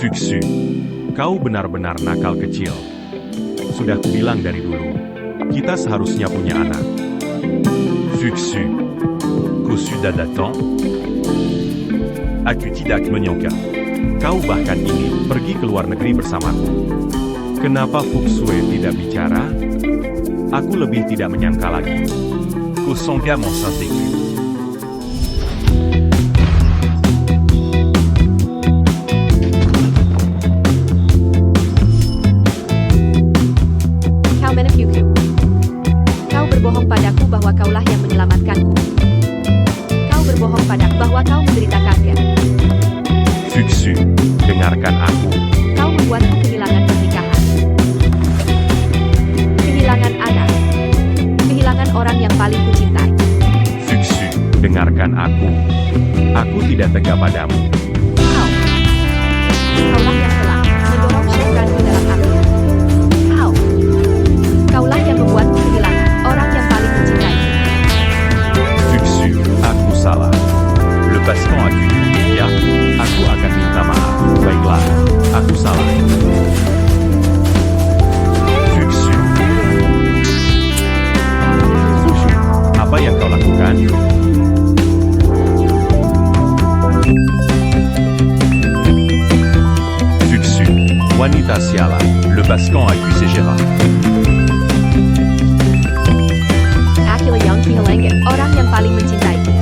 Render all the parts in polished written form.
Fuxu, kau benar-benar nakal kecil. Sudah kubilang dari dulu, kita seharusnya punya anak. Fuxu, kau sudah datang? Aku tidak menyangka. Kau bahkan ingin pergi ke luar negeri bersamaku. Kenapa Fuxue tidak bicara? Aku lebih tidak menyangka lagi. Kau sangka mon saint-écu. Kau menipuku. Kau berbohong padaku bahwa kaulah yang menyelamatkanku. Kau berbohong padaku bahwa kau menderita kanker. Fuxu, dengarkan aku. Kau membuatku kehilangan pernikahan. Kehilangan anak. Kehilangan orang yang paling kucintai. Fuxu, dengarkan aku. Aku tidak tega padamu. Kau. Kaulah yang telah mendorong Shenran ke dalam api. Kau. Kaulah yang membuatku kehilangan orang yang paling mencintai. Fuxu, aku salah. Lepaskan aku. Ya, aku akan minta maaf. Baiklah, aku salah. Fuxu. Fuxu, apa yang kau lakukan? Fuxu, wanita sialan. Lepaskan aku segera. Akulah yang kehilangan orang yang paling mencintaiku.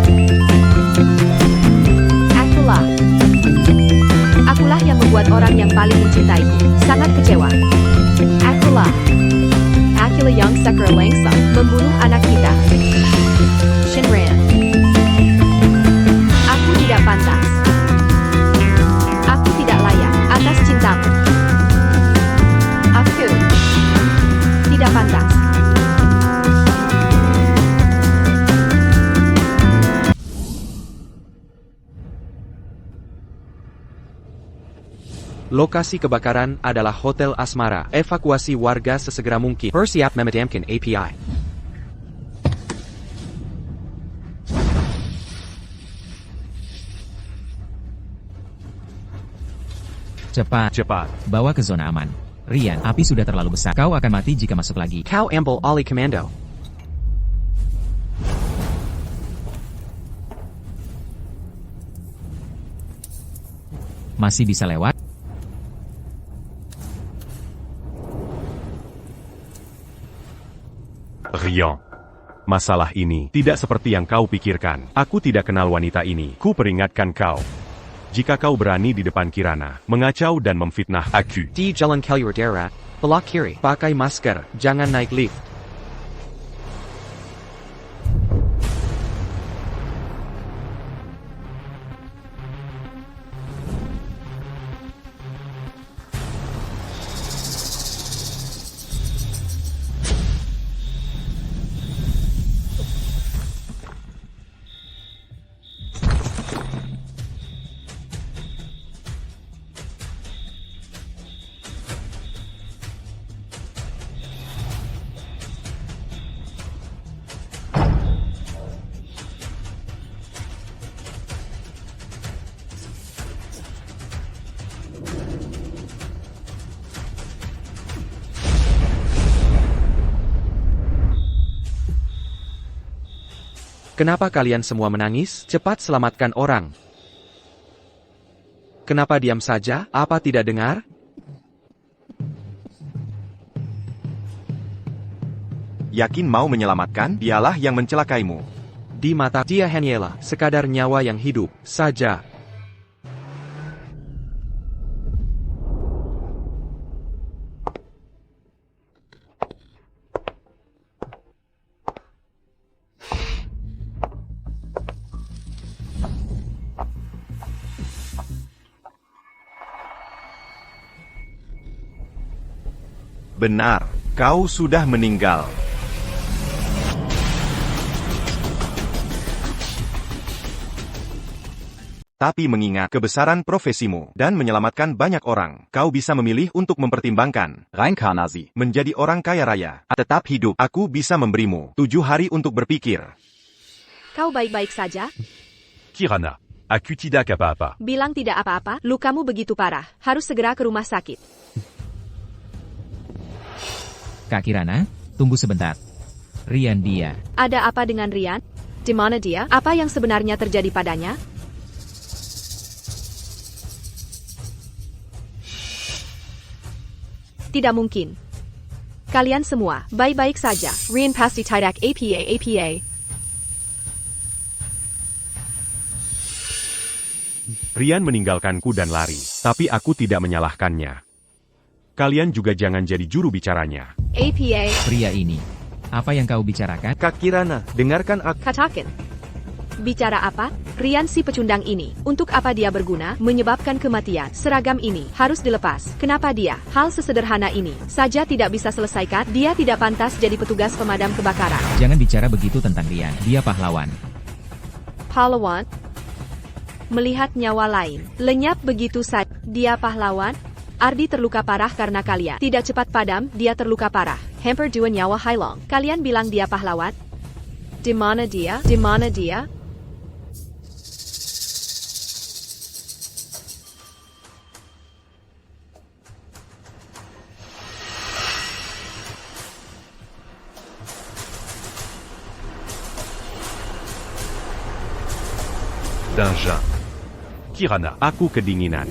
Akulah yang membuat orang yang paling mencintaiku sangat kecewa. Akulah yang secara langsung membunuh anak kita. Shenran. Aku tidak pantas. Aku tidak layak atas cintamu. Aku tidak pantas. Lokasi kebakaran adalah Hotel Asmara. Evakuasi warga sesegera mungkin. Bersiap memadamkan API. Cepat, bawa ke zona aman. Rian, api sudah terlalu besar. Kau akan mati jika masuk lagi. Kau ambil alih komando. Masih bisa lewat? Rian. Masalah ini tidak seperti yang kau pikirkan. Aku tidak kenal wanita ini. Ku peringatkan kau. Jika kau berani di depan Kirana, mengacau dan memfitnah aku. Di jalan Kalyur darat, belok kiri. Pakai masker, jangan naik lift. Kenapa kalian semua menangis? Cepat selamatkan orang. Kenapa diam saja? Apa tidak dengar? Yakin mau menyelamatkan? Dialah yang mencelakaimu. Di mata dia hanyalah sekadar nyawa yang hidup saja. Benar, kau sudah meninggal. Tapi mengingat kebesaran profesimu dan menyelamatkan banyak orang, kau bisa memilih untuk mempertimbangkan reinkarnasi menjadi orang kaya raya. Tetap hidup, aku bisa memberimu 7 hari untuk berpikir. Kau baik-baik saja? Kirana, Aku tidak apa-apa. Bilang tidak apa-apa, lukamu begitu parah. Harus segera ke rumah sakit. Kak Kirana, tunggu sebentar. Rian dia. Ada apa dengan Rian? Di mana dia? Apa yang sebenarnya terjadi padanya? Tidak mungkin. Kalian semua, baik-baik saja. Rian pasti tidak apa. Rian meninggalkanku dan lari, tapi aku tidak menyalahkannya. Kalian juga jangan jadi juru bicaranya. Apa? Pria ini. Apa yang kau bicarakan? Kak Kirana, dengarkan aku. Katakan. Bicara apa? Rian si pecundang ini. Untuk apa dia berguna? Menyebabkan kematian. Seragam ini harus dilepas. Kenapa dia? Hal sesederhana ini saja tidak bisa selesaikan. Dia tidak pantas jadi petugas pemadam kebakaran. Jangan bicara begitu tentang Rian. Dia pahlawan. Pahlawan? Melihat nyawa lain lenyap begitu saja. Dia pahlawan? Ardi terluka parah karena kalian tidak cepat padam. Dia terluka parah. Hampir 2 nyawa hilang. Kalian bilang dia pahlawan? Di mana dia? Di mana dia? Danger. Kirana, aku kedinginan.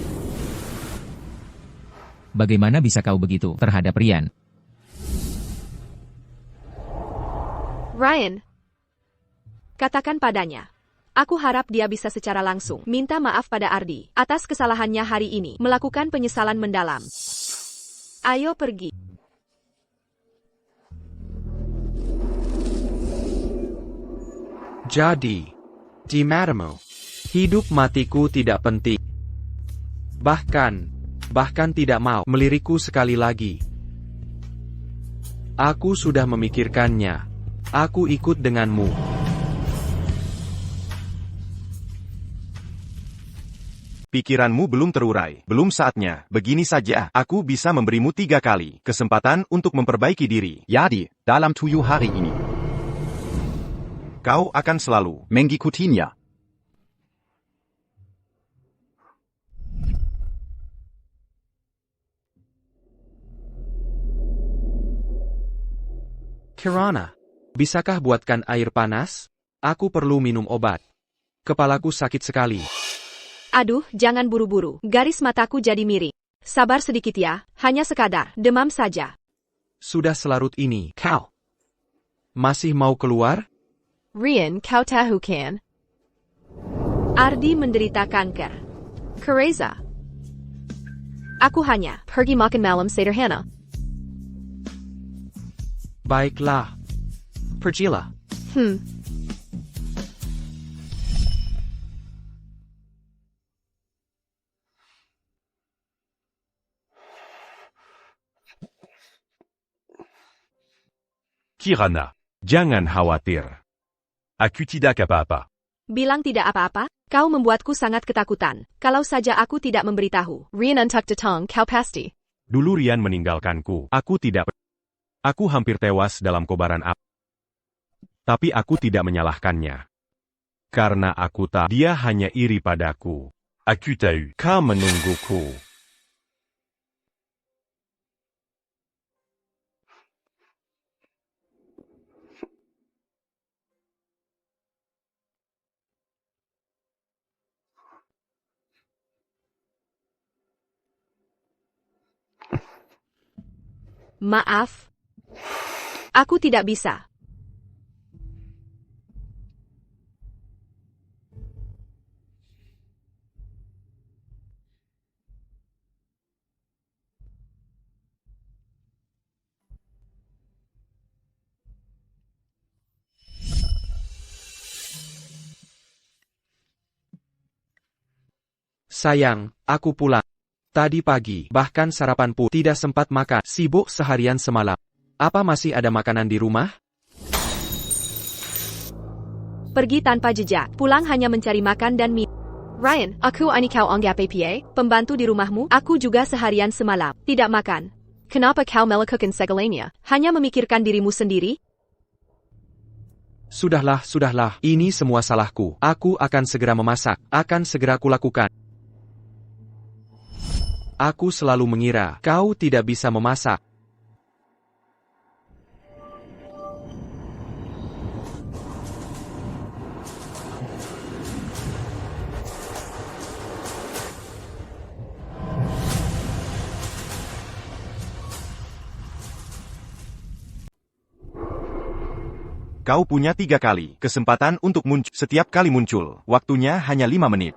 Bagaimana bisa kau begitu terhadap Rian? Ryan. Katakan padanya. Aku harap dia bisa secara langsung minta maaf pada Ardi atas kesalahannya hari ini, melakukan penyesalan mendalam. Ayo pergi. Jadi, di matamu, hidup matiku tidak penting. Bahkan tidak mau melirikku sekali lagi. Aku sudah memikirkannya. Aku ikut denganmu. Pikiranmu belum terurai. Belum saatnya. Begini saja, aku bisa memberimu 3 kali kesempatan untuk memperbaiki diri. Jadi, dalam 7 hari ini, kau akan selalu mengikutinya. Kirana, bisakah buatkan air panas? Aku perlu minum obat. Kepalaku sakit sekali. Aduh, jangan buru-buru. Garis mataku jadi miring. Sabar sedikit ya, hanya sekadar demam saja. Sudah selarut ini, kau masih mau keluar? Rian, kau tahu kan? Ardi menderita kanker. Kereza. Aku hanya pergi makan malam sederhana. Baiklah. Pergilah. Kirana, jangan khawatir. Aku tidak apa-apa. Bilang tidak apa-apa, kau membuatku sangat ketakutan. Kalau saja aku tidak memberitahu. Rian untuk datang, kau pasti. Dulu Rian meninggalkanku. Aku hampir tewas dalam kobaran api. Tapi aku tidak menyalahkannya. Karena aku tahu dia hanya iri padaku. Aku tahu kau menungguku. Maaf. Aku tidak bisa. Sayang, aku pulang. Tadi pagi, bahkan sarapan pun tidak sempat makan. Sibuk seharian semalam. Apa masih ada makanan di rumah? Pergi tanpa jejak. Pulang hanya mencari makan dan minum. Ryan, aku ini kau anggap apa? Pembantu di rumahmu? Aku juga seharian semalam tidak makan. Kenapa kau melakukan segalanya? Hanya memikirkan dirimu sendiri? Sudahlah, ini semua salahku. Aku akan segera memasak, akan segera kulakukan. Aku selalu mengira kau tidak bisa memasak. Kau punya 3 kali kesempatan untuk muncul. Setiap kali muncul, waktunya hanya 5 menit.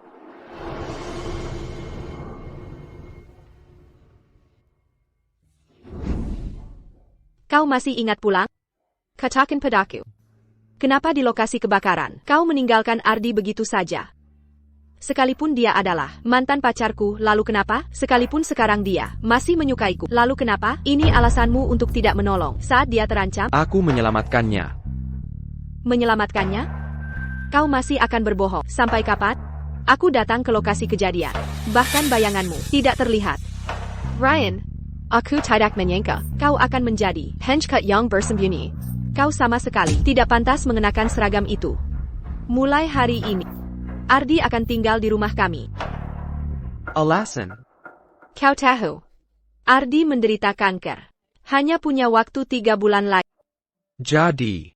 Kau masih ingat pulang? Katakan padaku. Kenapa di lokasi kebakaran, kau meninggalkan Ardi begitu saja? Sekalipun dia adalah mantan pacarku, lalu kenapa? Sekalipun sekarang dia masih menyukaiku, lalu kenapa? Ini alasanmu untuk tidak menolong saat dia terancam? Aku menyelamatkannya. Menyelamatkannya? Kau masih akan berbohong. Sampai kapan? Aku datang ke lokasi kejadian. Bahkan bayanganmu tidak terlihat. Ryan, aku tidak menyangka kau akan menjadi henchkut yang bersembunyi. Kau sama sekali tidak pantas mengenakan seragam itu. Mulai hari ini, Ardi akan tinggal di rumah kami. Alasan? Kau tahu, Ardi menderita kanker. Hanya punya waktu 3 bulan lagi. Jadi,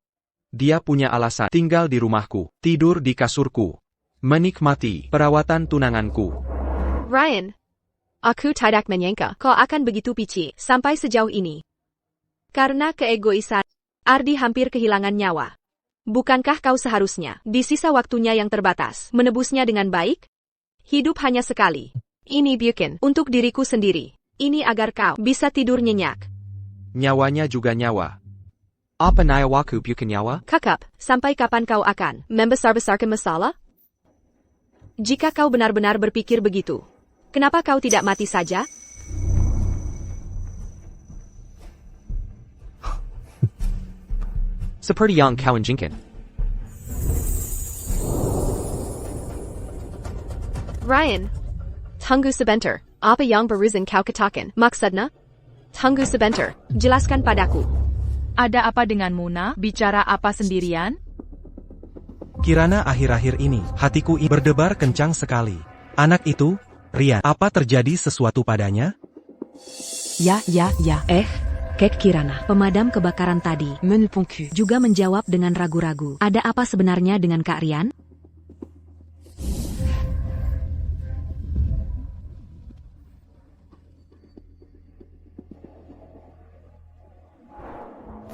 dia punya alasan tinggal di rumahku, tidur di kasurku, menikmati perawatan tunanganku. Ryan, aku tidak menyangka kau akan begitu pici sampai sejauh ini. Karena keegoisan, Ardi hampir kehilangan nyawa. Bukankah kau seharusnya, di sisa waktunya yang terbatas, menebusnya dengan baik? Hidup hanya sekali. Ini bukan untuk diriku sendiri. Ini agar kau bisa tidur nyenyak. Nyawanya juga nyawa. Apa nayawaku bukan nyawa? Kakak, sampai kapan kau akan membesar-besarkan masalah? Jika kau benar-benar berpikir begitu, kenapa kau tidak mati saja? Seperti yang kau inginkan. Ryan, tunggu sebentar. Apa yang barusan kau katakan? Maksudnya? Tunggu sebentar. Jelaskan padaku. Ada apa dengan Muna? Bicara apa sendirian? Kirana akhir-akhir ini, hatiku berdebar kencang sekali. Anak itu, Rian, apa terjadi sesuatu padanya? Ya. Kek Kirana, pemadam kebakaran tadi, juga menjawab dengan ragu-ragu. Ada apa sebenarnya dengan Kak Rian?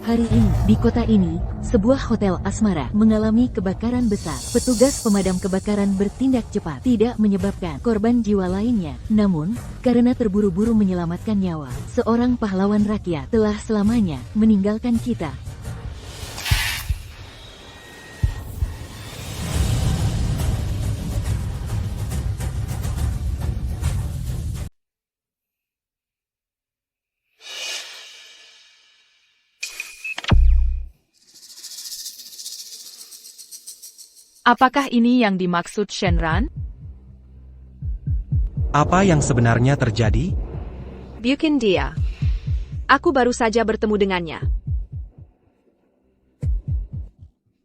Hari ini, di kota ini, sebuah hotel asmara mengalami kebakaran besar. Petugas pemadam kebakaran bertindak cepat, tidak menyebabkan korban jiwa lainnya. Namun, karena terburu-buru menyelamatkan nyawa, seorang pahlawan rakyat telah selamanya meninggalkan kita. Apakah ini yang dimaksud Shenran? Apa yang sebenarnya terjadi? Bukan dia. Aku baru saja bertemu dengannya.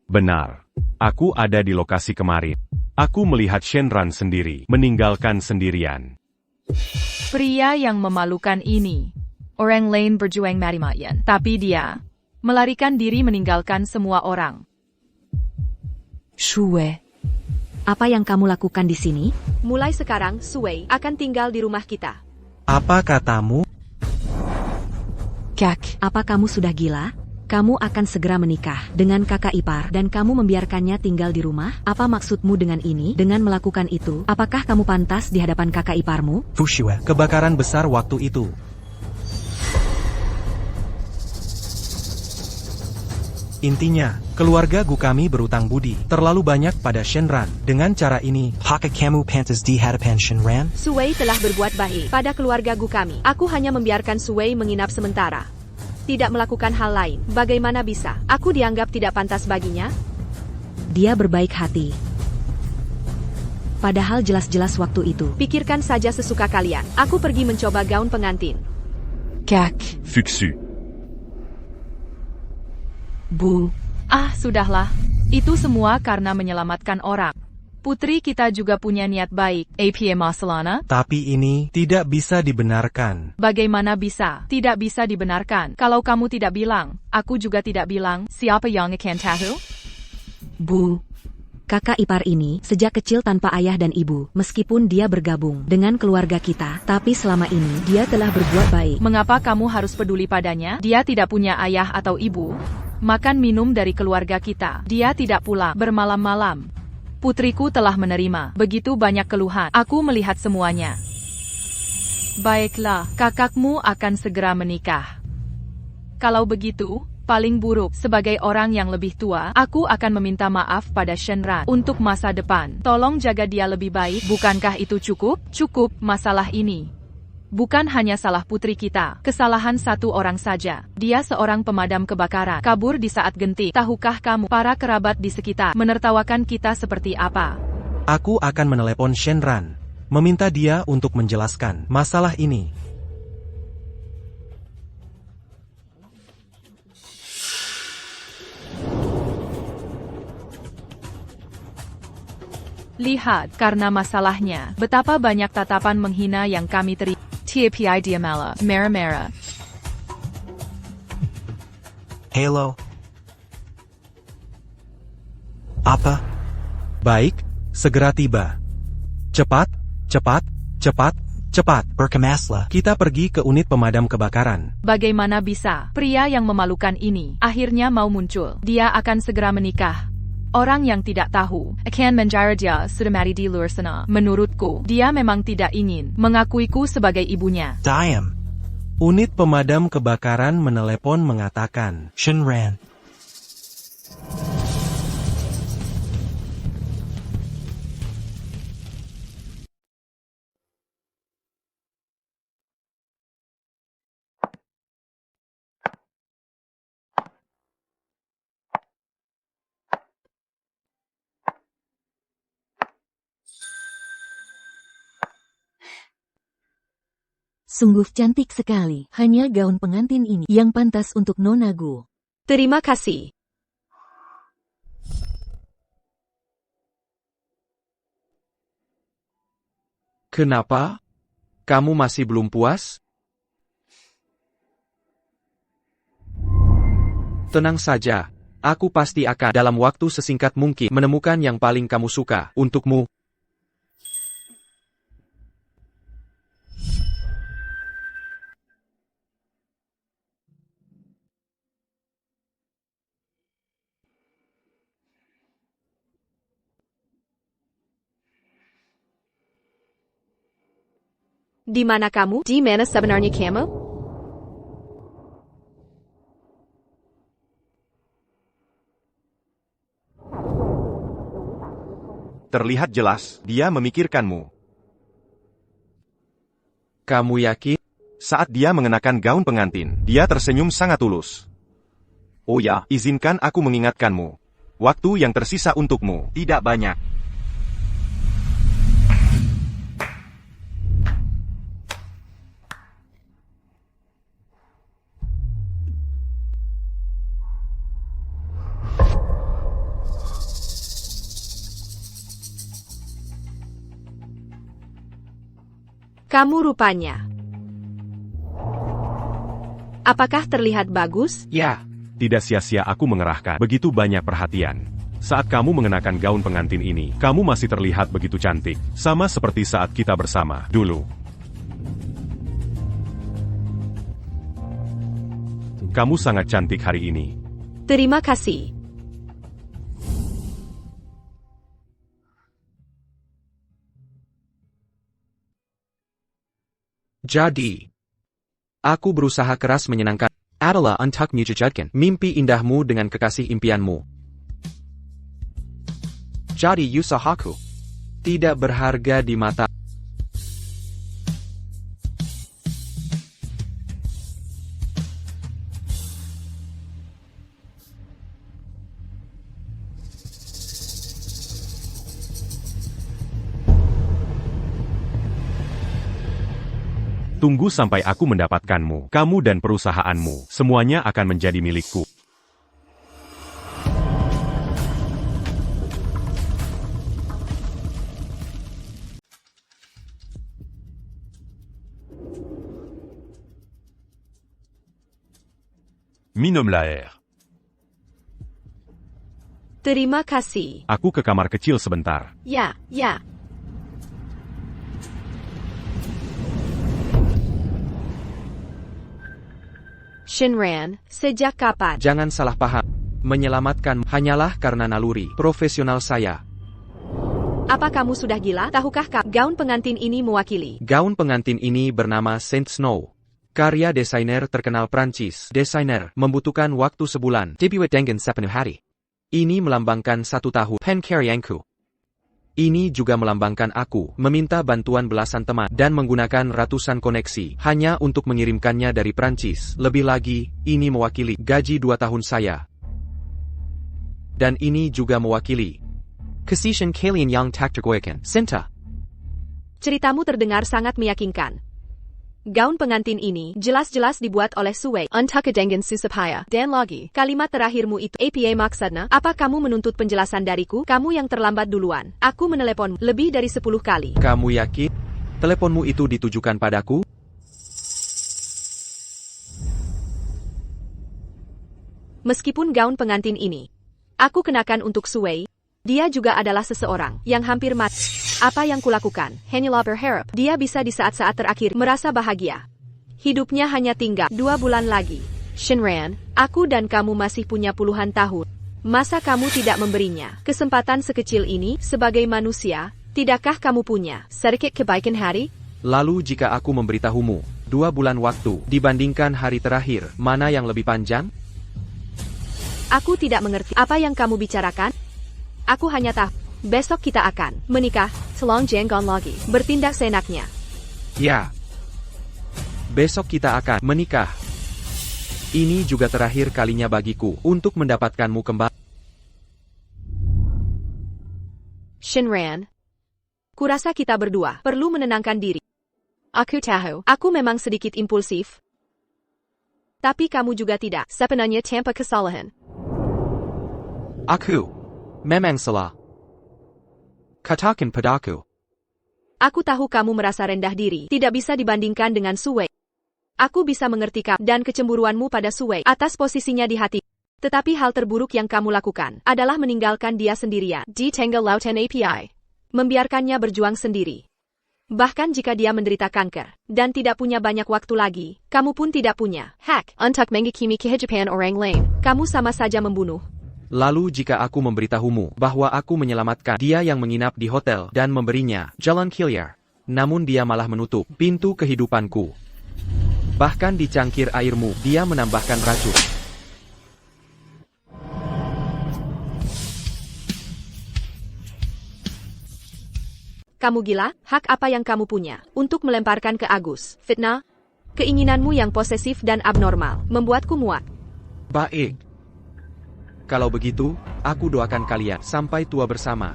Benar. Aku ada di lokasi kemarin. Aku melihat Shenran sendiri, meninggalkan sendirian. Pria yang memalukan ini. Orang lain berjuang mati-matian, tapi dia melarikan diri meninggalkan semua orang. Sue, apa yang kamu lakukan di sini? Mulai sekarang, Sue akan tinggal di rumah kita. Apa katamu? Kak, apa kamu sudah gila? Kamu akan segera menikah dengan kakak ipar dan kamu membiarkannya tinggal di rumah? Apa maksudmu dengan ini? Dengan melakukan itu, apakah kamu pantas di hadapan kakak iparmu? Fushue, kebakaran besar waktu itu. Intinya, keluarga Gukami berutang budi terlalu banyak pada Shenran. Dengan cara ini, hak kamu pantas di hadapan Shenran? Sue telah berbuat baik pada keluarga Gukami. Aku hanya membiarkan Sue menginap sementara. Tidak melakukan hal lain. Bagaimana bisa? Aku dianggap tidak pantas baginya? Dia berbaik hati. Padahal jelas-jelas waktu itu. Pikirkan saja sesuka kalian. Aku pergi mencoba gaun pengantin. Kak, Fiksi. Bu, Ah, sudahlah. Itu semua karena menyelamatkan orang. Putri kita juga punya niat baik, apa masalahnya? Tapi ini tidak bisa dibenarkan. Bagaimana bisa? Tidak bisa dibenarkan. Kalau kamu tidak bilang, aku juga tidak bilang, siapa yang akan tahu? Bu, kakak ipar ini sejak kecil tanpa ayah dan ibu, meskipun dia bergabung dengan keluarga kita, tapi selama ini dia telah berbuat baik. Mengapa kamu harus peduli padanya? Dia tidak punya ayah atau ibu. Makan minum dari keluarga kita. Dia tidak pulang bermalam-malam. Putriku telah menerima begitu banyak keluhan. Aku melihat semuanya. Baiklah, kakakmu akan segera menikah. Kalau begitu, paling buruk, sebagai orang yang lebih tua, aku akan meminta maaf pada Shenran untuk masa depan. Tolong jaga dia lebih baik. Bukankah itu cukup? Cukup, masalah ini bukan hanya salah putri kita, kesalahan satu orang saja. Dia seorang pemadam kebakaran, kabur di saat genting. Tahukah kamu, para kerabat di sekitar menertawakan kita seperti apa? Aku akan menelepon Shenran, meminta dia untuk menjelaskan masalah ini. Lihat, karena masalahnya, betapa banyak tatapan menghina yang kami terima. TPI Diamala, merah-merah. Halo. Apa? Baik, segera tiba. Cepat, cepat, cepat, cepat. Berkemaslah. Kita pergi ke unit pemadam kebakaran. Bagaimana bisa? Pria yang memalukan ini akhirnya mau muncul. Dia akan segera menikah. Orang yang tidak tahu akan menjara dia sudah mati di luar sana. Menurutku, dia memang tidak ingin mengakuiku sebagai ibunya. Diam. Unit pemadam kebakaran menelepon mengatakan, Shenran. Sungguh cantik sekali. Hanya gaun pengantin ini yang pantas untuk Nona Gu. Terima kasih. Kenapa? Kamu masih belum puas? Tenang saja. Aku pasti akan dalam waktu sesingkat mungkin menemukan yang paling kamu suka untukmu. Di mana kamu? Di mana sebenarnya kamu? Terlihat jelas, dia memikirkanmu. Kamu yakin? Saat dia mengenakan gaun pengantin, dia tersenyum sangat tulus. Oh ya, izinkan aku mengingatkanmu. Waktu yang tersisa untukmu tidak banyak. Kamu rupanya. Apakah terlihat bagus? Ya. Tidak sia-sia aku mengerahkan begitu banyak perhatian. Saat kamu mengenakan gaun pengantin ini, kamu masih terlihat begitu cantik. Sama seperti saat kita bersama dulu. Kamu sangat cantik hari ini. Terima kasih. Jadi, aku berusaha keras menyenangkan adalah untuk mewujudkan mimpi indahmu dengan kekasih impianmu. Jadi usahaku tidak berharga di mata. Tunggu sampai aku mendapatkanmu. Kamu dan perusahaanmu, semuanya akan menjadi milikku. Minum l'air. Terima kasih. Aku ke kamar kecil sebentar. Ya, ya. Shinran, sejak kapan? Jangan salah paham. Menyelamatkan hanyalah karena naluri profesional saya. Apa kamu sudah gila? Tahukah gaun pengantin ini mewakili? Gaun pengantin ini bernama Saint Snow. Karya desainer terkenal Prancis. Desainer membutuhkan waktu sebulan. Dibuat dengan sepenuh hari. Ini melambangkan 1 tahun pencarianku. Ini juga melambangkan aku meminta bantuan belasan teman dan menggunakan ratusan koneksi hanya untuk mengirimkannya dari Prancis. Lebih lagi, ini mewakili gaji 2 tahun saya. Dan ini juga mewakili Kasishan kalian yang tak tergoyahkan. Sinta. Ceritamu terdengar sangat meyakinkan. Gaun pengantin ini jelas-jelas dibuat oleh Sue untuk dengan susupaya. Dan lagi, kalimat terakhirmu itu apa maksudnya? Apa kamu menuntut penjelasan dariku? Kamu yang terlambat duluan. Aku menelepon lebih dari 10 kali. Kamu yakin? Teleponmu itu ditujukan padaku? Meskipun gaun pengantin ini aku kenakan untuk Sue, dia juga adalah seseorang yang hampir mati. Apa yang kulakukan? Hanyalah berharap dia bisa di saat-saat terakhir merasa bahagia. Hidupnya hanya tinggal 2 bulan lagi. Shinran, aku dan kamu masih punya puluhan tahun. Masa kamu tidak memberinya kesempatan sekecil ini sebagai manusia? Tidakkah kamu punya sedikit kebaikan hari? Lalu jika aku memberitahumu 2 bulan waktu dibandingkan hari terakhir, mana yang lebih panjang? Aku tidak mengerti apa yang kamu bicarakan. Aku hanya tahu, besok kita akan menikah. Tolong jangan lagi bertindak seenaknya. Ya. Besok kita akan menikah. Ini juga terakhir kalinya bagiku untuk mendapatkanmu kembali. Shinran, kurasa kita berdua perlu menenangkan diri. Aku tahu, aku memang sedikit impulsif. Tapi kamu juga tidak sepenuhnya tanpa kesalahan. Aku memang salah. Katakan padaku. Aku tahu kamu merasa rendah diri, tidak bisa dibandingkan dengan Sue. Aku bisa mengerti kamu dan kecemburuanmu pada Sue atas posisinya di hati. Tetapi hal terburuk yang kamu lakukan adalah meninggalkan dia sendirian di tengah lautan API. Membiarkannya berjuang sendiri. Bahkan jika dia menderita kanker dan tidak punya banyak waktu lagi, kamu pun tidak punya hak untuk menghakimi kehidupan orang lain. Kamu sama saja membunuh. Lalu jika aku memberitahumu bahwa aku menyelamatkan dia yang menginap di hotel dan memberinya jalan keluar, namun dia malah menutup pintu kehidupanku. Bahkan di cangkir airmu, dia menambahkan racun. Kamu gila? Hak apa yang kamu punya untuk melemparkan ke Agus? Fitnah? Keinginanmu yang posesif dan abnormal membuatku muak. Baik. Kalau begitu, aku doakan kalian sampai tua bersama.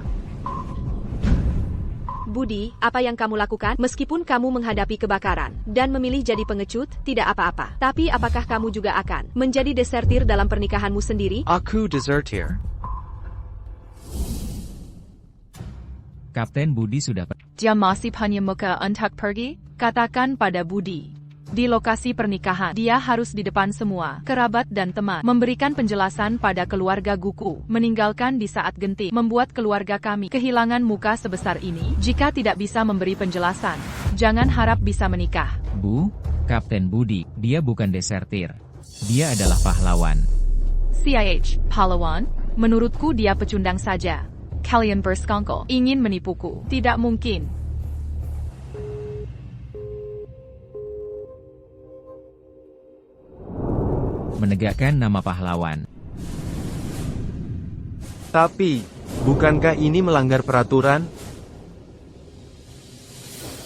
Budi, apa yang kamu lakukan? Meskipun kamu menghadapi kebakaran dan memilih jadi pengecut, tidak apa-apa. Tapi apakah kamu juga akan menjadi desertir dalam pernikahanmu sendiri? Aku desertir. Kapten Budi sudah Dia masih punya muka untuk pergi? Katakan pada Budi. Di lokasi pernikahan, dia harus di depan semua kerabat dan teman, memberikan penjelasan pada keluarga Guku, meninggalkan di saat genting, membuat keluarga kami kehilangan muka sebesar ini. Jika tidak bisa memberi penjelasan, jangan harap bisa menikah. Bu, Kapten Budi, dia bukan desertir. Dia adalah pahlawan. CIH, pahlawan? Menurutku dia pecundang saja. Kalian bersekongkol, ingin menipuku. Tidak mungkin. Menegakkan nama pahlawan. Tapi, bukankah ini melanggar peraturan?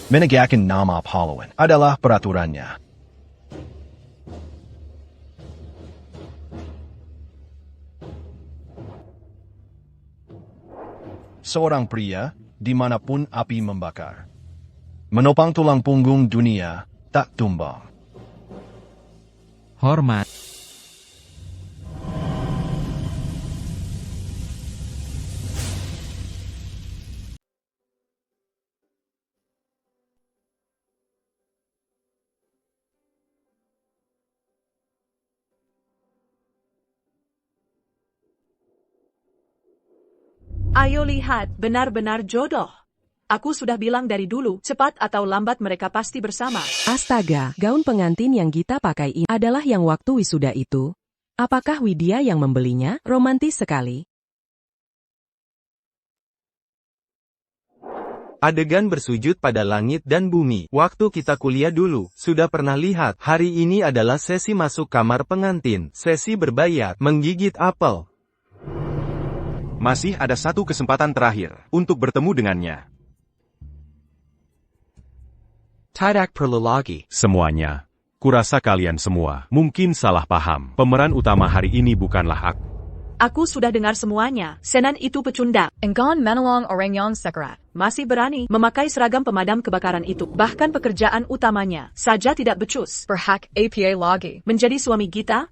Menegakkan nama pahlawan adalah peraturannya. Seorang pria, dimanapun api membakar, menopang tulang punggung dunia, tak tumbang. Hormat. Ayo lihat, benar-benar jodoh. Aku sudah bilang dari dulu, cepat atau lambat mereka pasti bersama. Astaga, gaun pengantin yang Gita pakai ini adalah yang waktu wisuda itu. Apakah Widya yang membelinya? Romantis sekali. Adegan bersujud pada langit dan bumi. Waktu kita kuliah dulu, sudah pernah lihat. Hari ini adalah sesi masuk kamar pengantin. Sesi berbayar, menggigit apel. Masih ada satu kesempatan terakhir untuk bertemu dengannya. Tidak perlu lagi. Semuanya. Kurasa kalian semua mungkin salah paham. Pemeran utama hari ini bukanlah aku. Aku sudah dengar semuanya. Senan itu pecundang. Engkau menolong orang yang sekarat. Masih berani memakai seragam pemadam kebakaran itu. Bahkan pekerjaan utamanya saja tidak becus. Berhak APA lagi. Menjadi suami Gita?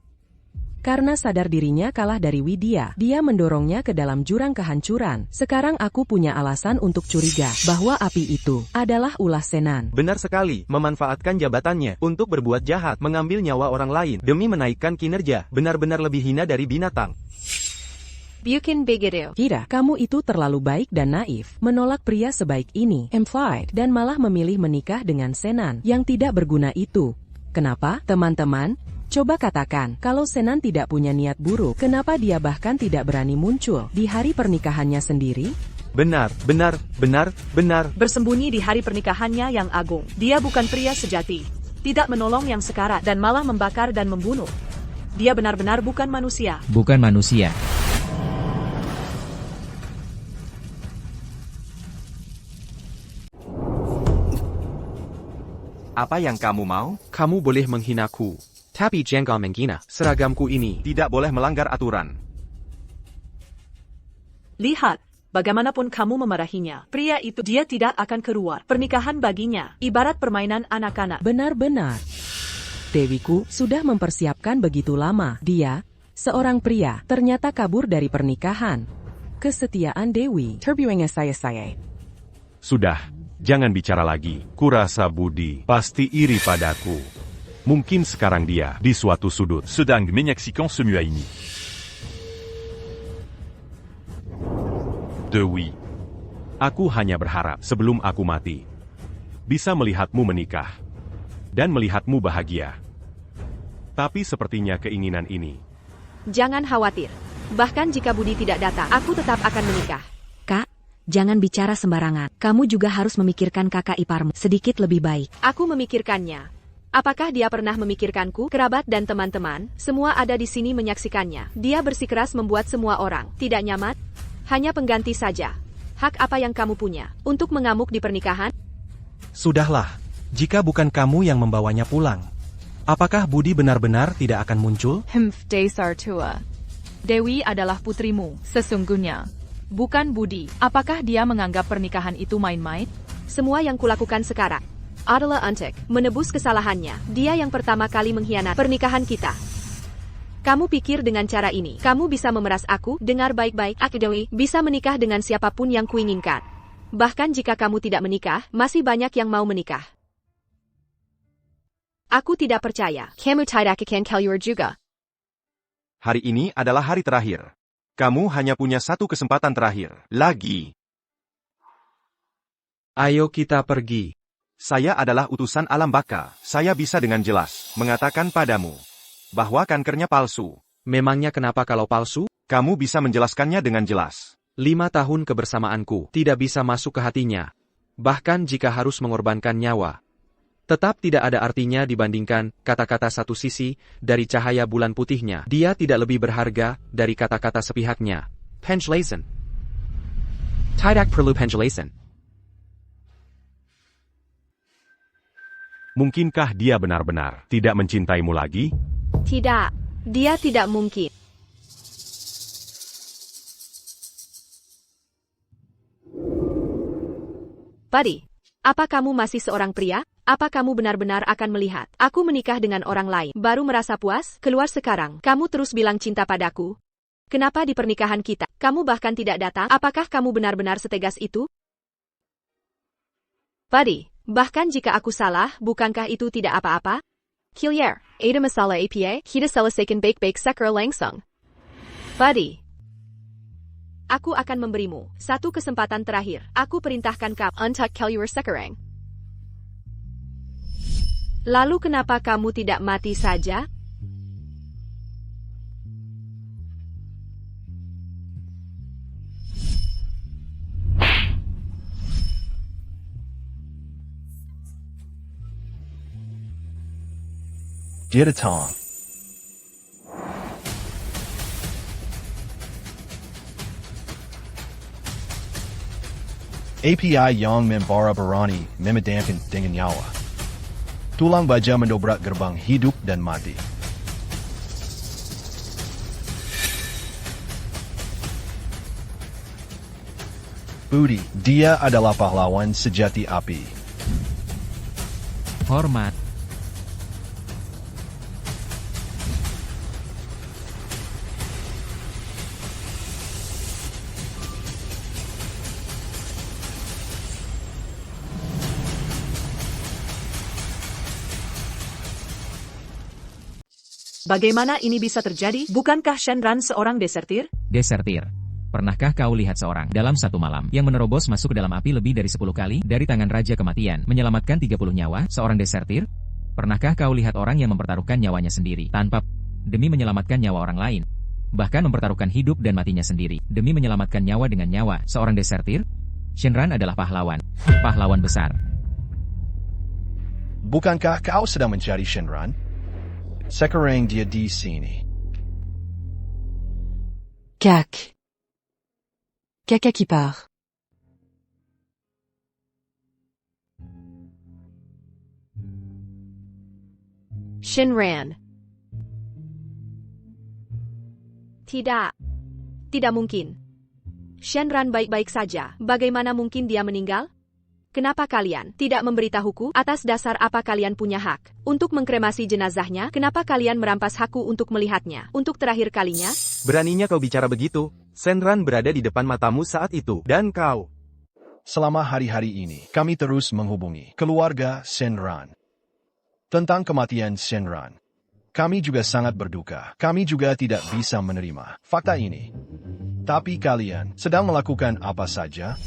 Karena sadar dirinya kalah dari Widya, dia mendorongnya ke dalam jurang kehancuran. Sekarang aku punya alasan untuk curiga bahwa api itu adalah ulah Senan. Benar sekali, memanfaatkan jabatannya untuk berbuat jahat, mengambil nyawa orang lain demi menaikkan kinerja, benar-benar lebih hina dari binatang. Bukan begitu. Kira, kamu itu terlalu baik dan naif, menolak pria sebaik ini, implied, dan malah memilih menikah dengan Senan yang tidak berguna itu. Kenapa, teman-teman? Coba katakan, kalau Senan tidak punya niat buruk, kenapa dia bahkan tidak berani muncul di hari pernikahannya sendiri? Benar. Bersembunyi di hari pernikahannya yang agung. Dia bukan pria sejati. Tidak menolong yang sekarat dan malah membakar dan membunuh. Dia benar-benar bukan manusia. Bukan manusia. Apa yang kamu mau? Kamu boleh menghinaku. Tapi jangan menghina seragamku ini. Tidak boleh melanggar aturan. Lihat, bagaimanapun kamu memarahinya, pria itu dia tidak akan keluar. Pernikahan baginya, ibarat permainan anak-anak. Benar-benar. Dewiku sudah mempersiapkan begitu lama. Dia, seorang pria, ternyata kabur dari pernikahan. Kesetiaan Dewi. Terbuangnya saya. Sudah, jangan bicara lagi. Kurasa Budi pasti iri padaku. Mungkin sekarang dia di suatu sudut sedang menyaksikan semua ini. Dewi, aku hanya berharap sebelum aku mati, bisa melihatmu menikah, dan melihatmu bahagia. Tapi sepertinya keinginan ini. Jangan khawatir. Bahkan jika Budi tidak datang, aku tetap akan menikah. Kak, jangan bicara sembarangan. Kamu juga harus memikirkan kakak iparmu sedikit lebih baik. Aku memikirkannya. Apakah dia pernah memikirkanku? Kerabat dan teman-teman, semua ada di sini menyaksikannya. Dia bersikeras membuat semua orang tidak nyaman. Hanya pengganti saja. Hak apa yang kamu punya untuk mengamuk di pernikahan? Sudahlah, jika bukan kamu yang membawanya pulang, apakah Budi benar-benar tidak akan muncul? Dasar tua. Dewi adalah putrimu, sesungguhnya. Bukan Budi. Apakah dia menganggap pernikahan itu main-main? Semua yang kulakukan sekarang adalah untuk menebus kesalahannya. Dia yang pertama kali mengkhianati pernikahan kita. Kamu pikir dengan cara ini, kamu bisa memeras aku? Dengar baik-baik, aku Dewi bisa menikah dengan siapapun yang kuinginkan. Bahkan jika kamu tidak menikah, masih banyak yang mau menikah. Aku tidak percaya. Kamu tidak akan keluar juga. Hari ini adalah hari terakhir. Kamu hanya punya satu kesempatan terakhir. Lagi. Ayo kita pergi. Saya adalah utusan alam baka. Saya bisa dengan jelas mengatakan padamu bahwa kankernya palsu. Memangnya kenapa kalau palsu? Kamu bisa menjelaskannya dengan jelas. 5 tahun kebersamaanku tidak bisa masuk ke hatinya. Bahkan jika harus mengorbankan nyawa. Tetap tidak ada artinya dibandingkan kata-kata satu sisi dari cahaya bulan putihnya. Dia tidak lebih berharga dari kata-kata sepihaknya. Penjelasan. Tidak perlu penjelasan. Mungkinkah dia benar-benar tidak mencintaimu lagi? Tidak. Dia tidak mungkin. Buddy, apa kamu masih seorang pria? Apa kamu benar-benar akan melihat aku menikah dengan orang lain, baru merasa puas? Keluar sekarang. Kamu terus bilang cinta padaku. Kenapa di pernikahan kita, kamu bahkan tidak datang? Apakah kamu benar-benar setegas itu? Buddy, bahkan jika aku salah, bukankah itu tidak apa-apa? Kilier, ada masalah apa? Kita selesaikan baik-baik secara langsung. Buddy. Aku akan memberimu satu kesempatan terakhir. Aku perintahkan kamu untuk keluar sekarang. Lalu kenapa kamu tidak mati saja? Dia datang. API yang membara berani memadamkan dengan nyawa. Tulang baja mendobrak gerbang hidup dan mati. Budi, dia adalah pahlawan sejati api. Hormat. Bagaimana ini bisa terjadi? Bukankah Shenran seorang desertir? Desertir. Pernahkah kau lihat seorang dalam satu malam yang menerobos masuk ke dalam api lebih dari 10 kali dari tangan Raja Kematian, menyelamatkan 30 nyawa, seorang desertir? Pernahkah kau lihat orang yang mempertaruhkan nyawanya sendiri tanpa demi menyelamatkan nyawa orang lain? Bahkan mempertaruhkan hidup dan matinya sendiri demi menyelamatkan nyawa dengan nyawa, seorang desertir? Shenran adalah pahlawan. Pahlawan besar. Bukankah kau sedang mencari Shenran? Sekarang dia di sini. Caca qui part. Shenran. Tidak. Tidak mungkin. Shenran baik-baik saja. Bagaimana mungkin dia meninggal? Kenapa kalian tidak memberitahuku? Atas dasar apa kalian punya hak untuk mengkremasi jenazahnya? Kenapa kalian merampas hakku untuk melihatnya? Untuk terakhir kalinya? Beraninya kau bicara begitu? Shenran berada di depan matamu saat itu, dan kau. Selama hari-hari ini, kami terus menghubungi keluarga Shenran tentang kematian Shenran. Kami juga sangat berduka. Kami juga tidak bisa menerima fakta ini. Tapi kalian sedang melakukan apa saja?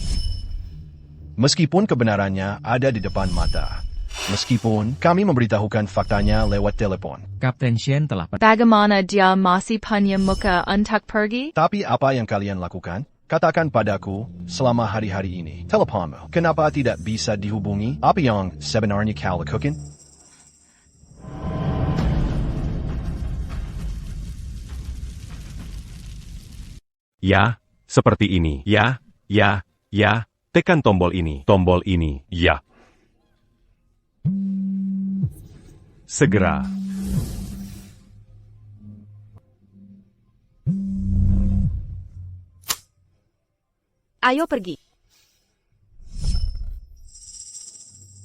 Meskipun kebenarannya ada di depan mata. Meskipun kami memberitahukan faktanya lewat telepon. Kapten Shen telah Bagaimana dia masih punya muka untuk pergi? Tapi apa yang kalian lakukan? Katakan padaku selama hari-hari ini. Teleponmu, kenapa tidak bisa dihubungi? Apa yang sebenarnya kau lakukan? Ya, seperti ini. Ya. Tekan tombol ini. Tombol ini. Ya. Segera. Ayo pergi.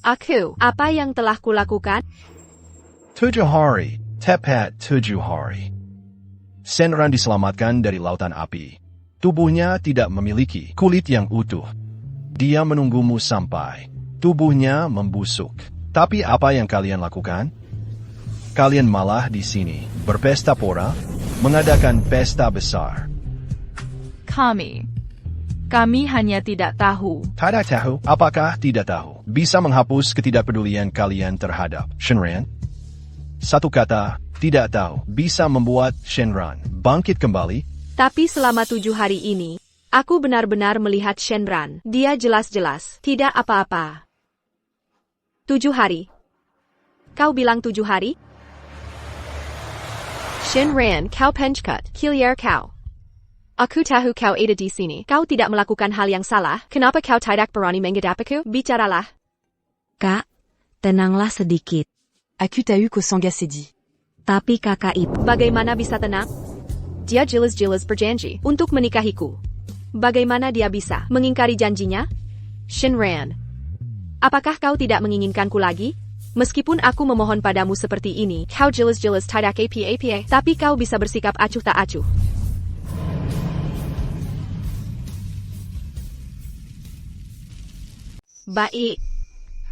Aku, apa yang telah kulakukan? 7 hari, tepat 7 hari. Shenran diselamatkan dari lautan api. Tubuhnya tidak memiliki kulit yang utuh. Dia menunggumu sampai tubuhnya membusuk. Tapi apa yang kalian lakukan? Kalian malah di sini berpesta pora, mengadakan pesta besar. Kami hanya tidak tahu. Tidak tahu? Apakah tidak tahu? Bisa menghapus ketidakpedulian kalian terhadap Shenran? Satu kata, tidak tahu, bisa membuat Shenran bangkit kembali. Tapi selama 7 hari ini, aku benar-benar melihat Shenran. Dia jelas-jelas tidak apa-apa. 7 hari. Kau bilang 7 hari? Shenran, kau pencekat. Kiliar kau. Aku tahu kau ada di sini. Kau tidak melakukan hal yang salah. Kenapa kau tidak berani menghadapiku? Bicaralah. Kak, tenanglah sedikit. Aku tahu kau sangat sedih. Tapi kakak itu... Bagaimana bisa tenang? Dia jelas-jelas berjanji untuk menikahiku. Bagaimana dia bisa mengingkari janjinya? Shenran, apakah kau tidak menginginkanku lagi? Meskipun aku memohon padamu seperti ini, kau jelas-jelas tidak apa-apa, tapi kau bisa bersikap acuh tak acuh. Baik.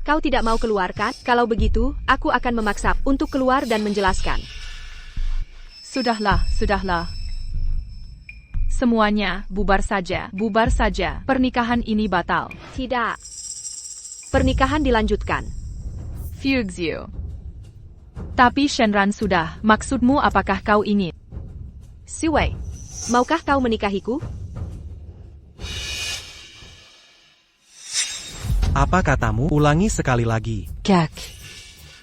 Kau tidak mau keluarkan? Kalau begitu, aku akan memaksa untuk keluar dan menjelaskan. Sudahlah. Semuanya, bubar saja, bubar saja. Pernikahan ini batal. Tidak. Pernikahan dilanjutkan. Fuxio. Tapi Shenran sudah, maksudmu apakah kau ingin? Siwei, maukah kau menikahiku? Apa katamu? Ulangi sekali lagi. Kak.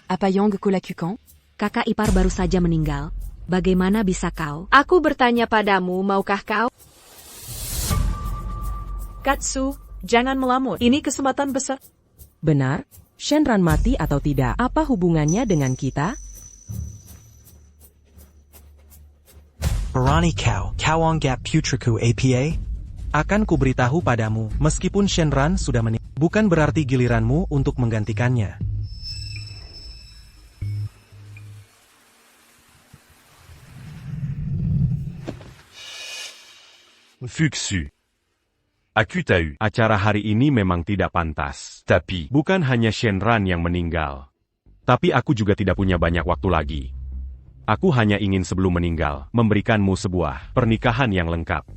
Apa yang kulakukan? Kakak ipar baru saja meninggal. Bagaimana bisa kau? Aku bertanya padamu, maukah kau? Katsu, jangan melamun. Ini kesempatan besar. Benar? Shenran mati atau tidak? Apa hubungannya dengan kita? Berani kau anggap putriku APA? Akan kuberitahu padamu, meskipun Shenran sudah meninggal, bukan berarti giliranmu untuk menggantikannya. Fuxu. Aku tahu, acara hari ini memang tidak pantas. Tapi, bukan hanya Shenran yang meninggal. Tapi aku juga tidak punya banyak waktu lagi. Aku hanya ingin sebelum meninggal, memberikanmu sebuah pernikahan yang lengkap.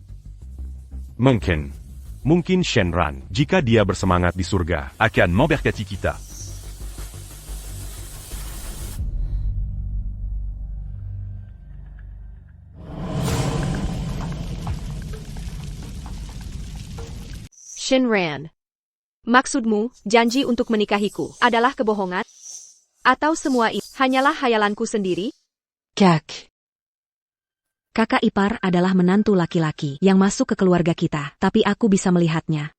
Mungkin Shenran, jika dia bersemangat di surga, akan memberkati kita. Shenran. Maksudmu, janji untuk menikahiku, adalah kebohongan? Atau semua ini hanyalah hayalanku sendiri? Kak. Kakak ipar adalah menantu laki-laki yang masuk ke keluarga kita, tapi aku bisa melihatnya.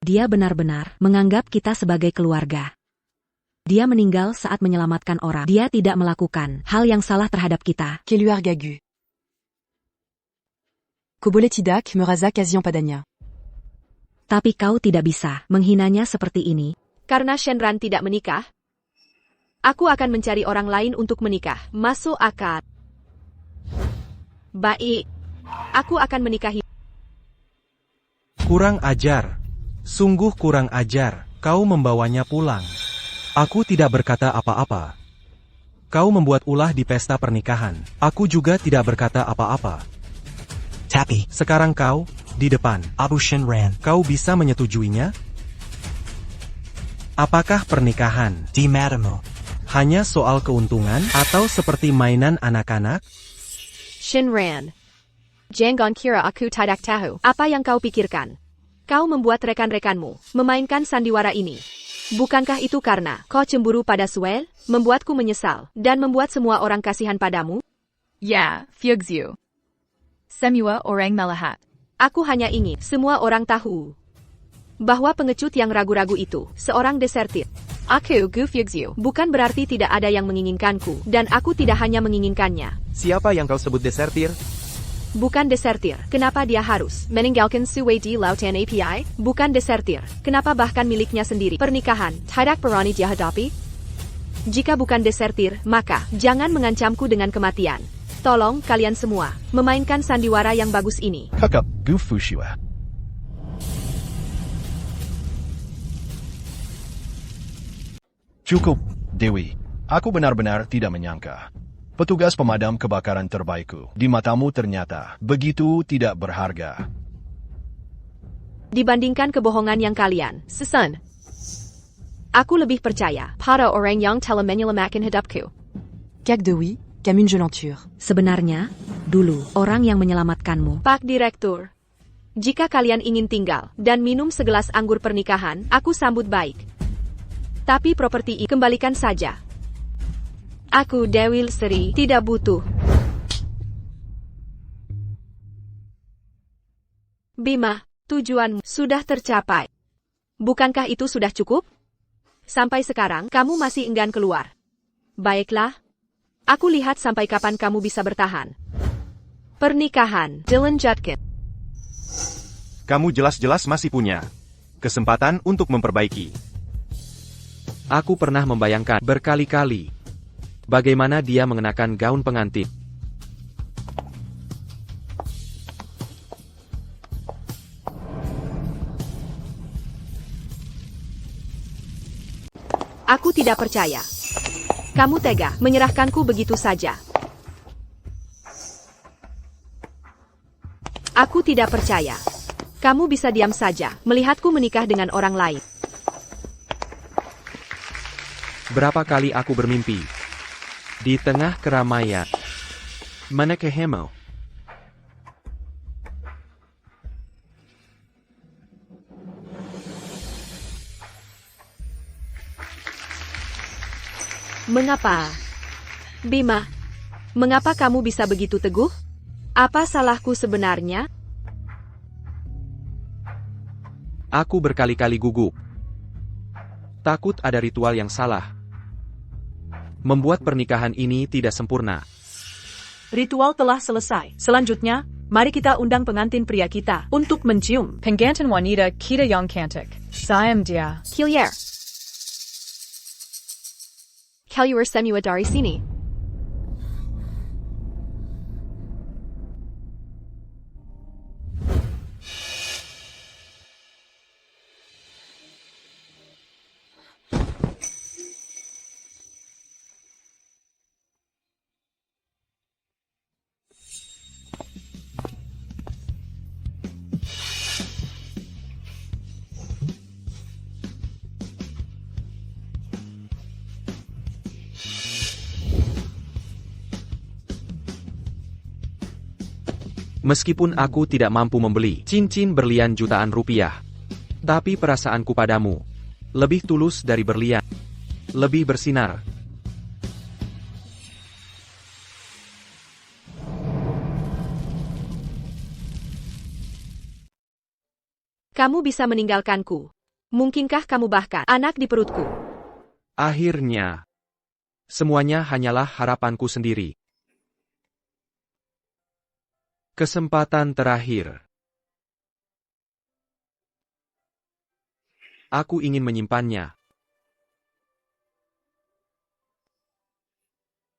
Dia benar-benar menganggap kita sebagai keluarga. Dia meninggal saat menyelamatkan orang. Dia tidak melakukan hal yang salah terhadap kita. Keluarga gu. Kobole tidak merasa kasihan padanya. Tapi kau tidak bisa menghinanya seperti ini. Karena Shenran tidak menikah, aku akan mencari orang lain untuk menikah. Masuk akal. Baik, aku akan menikahi. Kurang ajar. Sungguh kurang ajar, kau membawanya pulang. Aku tidak berkata apa-apa. Kau membuat ulah di pesta pernikahan. Aku juga tidak berkata apa-apa. Tapi, sekarang kau, di depan, Abu Shenran, kau bisa menyetujuinya? Apakah pernikahan, di matamu, hanya soal keuntungan, atau seperti mainan anak-anak? Shenran. Jangan kira aku tidak tahu apa yang kau pikirkan. Kau membuat rekan-rekanmu memainkan sandiwara ini. Bukankah itu karena kau cemburu pada Suel, membuatku menyesal, dan membuat semua orang kasihan padamu? Ya, Fuxio. Semua orang melihat. Aku hanya ingin semua orang tahu bahwa pengecut yang ragu-ragu itu seorang desertir. Aku, Gu Fuxio, bukan berarti tidak ada yang menginginkanku, dan aku tidak hanya menginginkannya. Siapa yang kau sebut desertir? Bukan desertir. Kenapa dia harus meninggalkan Suwei di Lautan API? Bukan desertir. Kenapa bahkan miliknya sendiri? Pernikahan tidak berani dihadapi? Jika bukan desertir, maka jangan mengancamku dengan kematian. Tolong kalian semua memainkan sandiwara yang bagus ini. Kakak Gu Fushua. Cukup, Dewi. Aku benar-benar tidak menyangka. Petugas pemadam kebakaran terbaikku di matamu ternyata begitu tidak berharga. Dibandingkan kebohongan yang kalian, sesan. Aku lebih percaya pada orang yang telah menyelamatkan hidupku. Kak Dewi, comme une jolanture. Sebenarnya, dulu, orang yang menyelamatkanmu. Pak Direktur, jika kalian ingin tinggal dan minum segelas anggur pernikahan, aku sambut baik. Tapi properti ini kembalikan saja. Aku Dewi Seri tidak butuh. Bima, tujuanmu sudah tercapai. Bukankah itu sudah cukup? Sampai sekarang kamu masih enggan keluar. Baiklah. Aku lihat sampai kapan kamu bisa bertahan. Pernikahan, dilanjutkan. Kamu jelas-jelas masih punya kesempatan untuk memperbaiki. Aku pernah membayangkan berkali-kali bagaimana dia mengenakan gaun pengantin. Aku tidak percaya. Kamu tega menyerahkanku begitu saja. Aku tidak percaya. Kamu bisa diam saja, melihatku menikah dengan orang lain. Berapa kali aku bermimpi. Di tengah keramaian. Menekehemu. Mengapa? Bima, mengapa kamu bisa begitu teguh? Apa salahku sebenarnya? Aku berkali-kali gugup. Takut ada ritual yang salah. Membuat pernikahan ini tidak sempurna. Ritual telah selesai. Selanjutnya, mari kita undang pengantin pria kita untuk mencium. Pengantin wanita kita yang cantik. Sayang dia. Hillier. Kaluar semua dari sini. Meskipun aku tidak mampu membeli cincin berlian jutaan rupiah, tapi perasaanku padamu lebih tulus dari berlian, lebih bersinar. Kamu bisa meninggalkanku. Mungkinkah kamu bahkan anak di perutku? Akhirnya, semuanya hanyalah harapanku sendiri. Kesempatan terakhir. Aku ingin menyimpannya.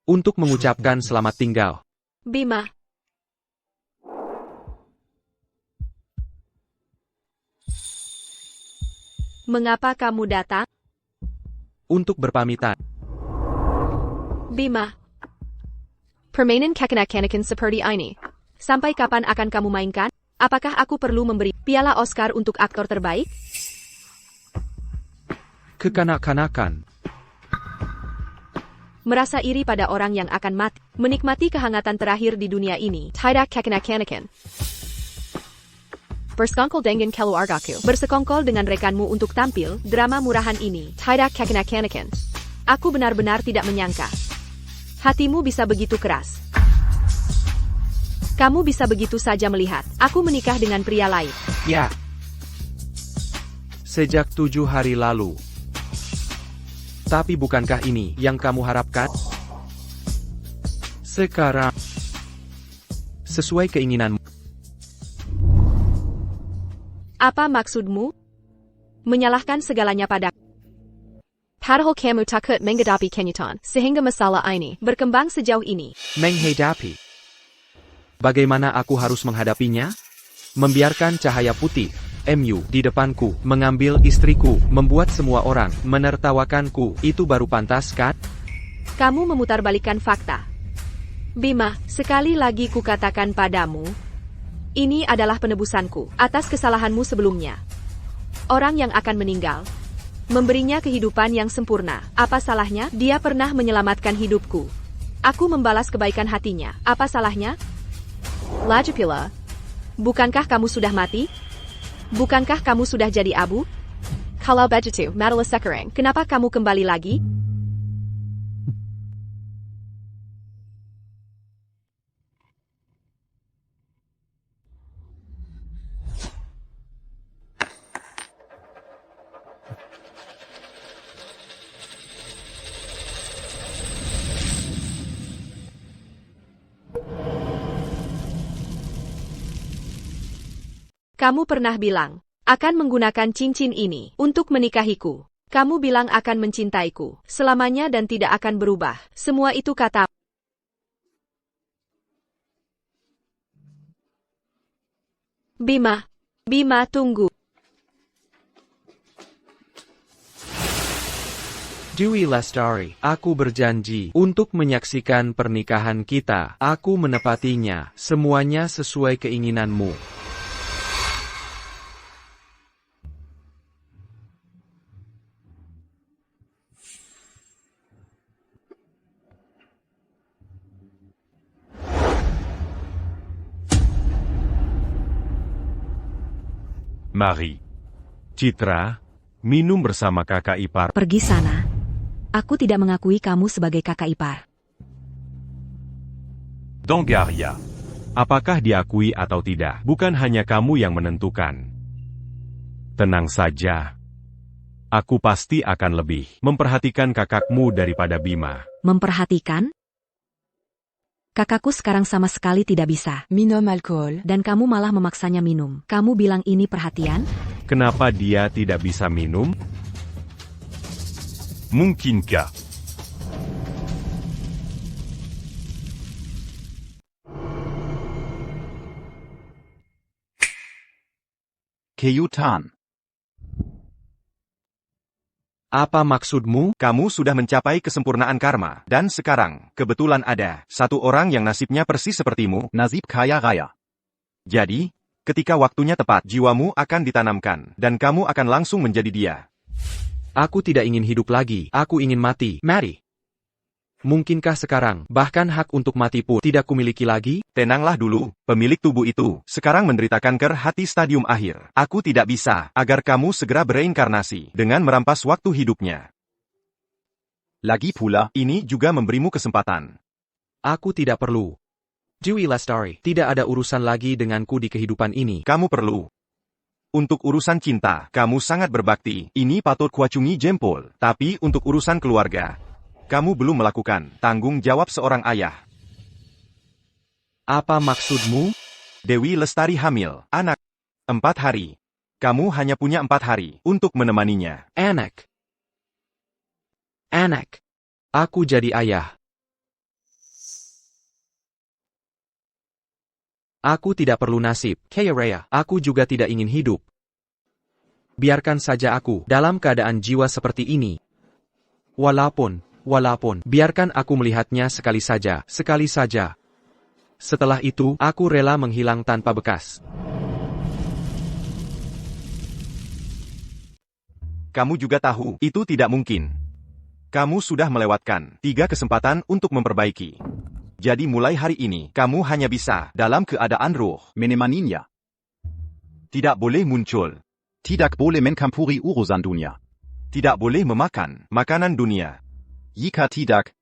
Untuk mengucapkan selamat tinggal. Bima. Mengapa kamu datang? Untuk berpamitan. Bima. Permainan kekanak-kanakan seperti ini. Sampai kapan akan kamu mainkan? Apakah aku perlu memberi piala Oscar untuk aktor terbaik? Kekanak-kanakan. Merasa iri pada orang yang akan mati. Menikmati kehangatan terakhir di dunia ini. Tidak kekanak-kanakan. Bersekongkol dengan keluargaku. Bersekongkol dengan rekanmu untuk tampil drama murahan ini. Tidak kekanak-kanakan. Aku benar-benar tidak menyangka. Hatimu bisa begitu keras. Kamu bisa begitu saja melihat aku menikah dengan pria lain. Ya. Sejak 7 hari lalu. Tapi bukankah ini yang kamu harapkan? Sekarang, sesuai keinginanmu. Apa maksudmu? Menyalahkan segalanya padaku. Padahal kamu takut menghadapi kenyataan, sehingga masalah ini berkembang sejauh ini. Menghadapi. Bagaimana aku harus menghadapinya? Membiarkan cahaya putih, MU, di depanku, mengambil istriku, membuat semua orang menertawakanku, itu baru pantas kan? Kamu memutarbalikkan fakta. Bima, sekali lagi kukatakan padamu, ini adalah penebusanku atas kesalahanmu sebelumnya. Orang yang akan meninggal, memberinya kehidupan yang sempurna. Apa salahnya? Dia pernah menyelamatkan hidupku. Aku membalas kebaikan hatinya. Apa salahnya? Lajapila, bukankah kamu sudah mati? Bukankah kamu sudah jadi abu? Kalau begitu, Madala Sekarang, kenapa kamu kembali lagi? Kamu pernah bilang, akan menggunakan cincin ini untuk menikahiku. Kamu bilang akan mencintaiku selamanya dan tidak akan berubah. Semua itu kata. Bima, tunggu. Dewi Lestari, aku berjanji untuk menyaksikan pernikahan kita. Aku menepatinya, semuanya sesuai keinginanmu. Mari. Citra, minum bersama kakak ipar. Pergi sana. Aku tidak mengakui kamu sebagai kakak ipar. Dongaria. Apakah diakui atau tidak, bukan hanya kamu yang menentukan. Tenang saja. Aku pasti akan lebih memperhatikan kakakmu daripada Bima. Memperhatikan? Kakakku sekarang sama sekali tidak bisa. Minum alkohol. Dan kamu malah memaksanya minum. Kamu bilang ini perhatian? Kenapa dia tidak bisa minum? Mungkinkah? Keyutan. Apa maksudmu? Kamu sudah mencapai kesempurnaan karma, dan sekarang, kebetulan ada satu orang yang nasibnya persis sepertimu, nasib kaya raya. Jadi, ketika waktunya tepat, jiwamu akan ditanamkan, dan kamu akan langsung menjadi dia. Aku tidak ingin hidup lagi, aku ingin mati. Mari. Mungkinkah sekarang, bahkan hak untuk mati pun tidak kumiliki lagi? Tenanglah dulu, pemilik tubuh itu sekarang menderita kanker hati stadium akhir. Aku tidak bisa agar kamu segera bereinkarnasi dengan merampas waktu hidupnya. Lagi pula, ini juga memberimu kesempatan. Aku tidak perlu. Dewi Lestari, tidak ada urusan lagi denganku di kehidupan ini. Kamu perlu. Untuk urusan cinta, kamu sangat berbakti, ini patut kuacungi jempol. Tapi untuk urusan keluarga, kamu belum melakukan tanggung jawab seorang ayah. Apa maksudmu? Dewi Lestari hamil, anak. 4 hari. Kamu hanya punya 4 hari untuk menemaninya. Anak. Aku jadi ayah. Aku tidak perlu nasib, Kaya Raya. Aku juga tidak ingin hidup. Biarkan saja aku dalam keadaan jiwa seperti ini. Walaupun, biarkan aku melihatnya sekali saja. Setelah itu, aku rela menghilang tanpa bekas. Kamu juga tahu, itu tidak mungkin. Kamu sudah melewatkan 3 kesempatan untuk memperbaiki. Jadi mulai hari ini, kamu hanya bisa dalam keadaan ruh menemaninya. Tidak boleh muncul. Tidak boleh mencampuri urusan dunia. Tidak boleh memakan makanan dunia. Jika tidak,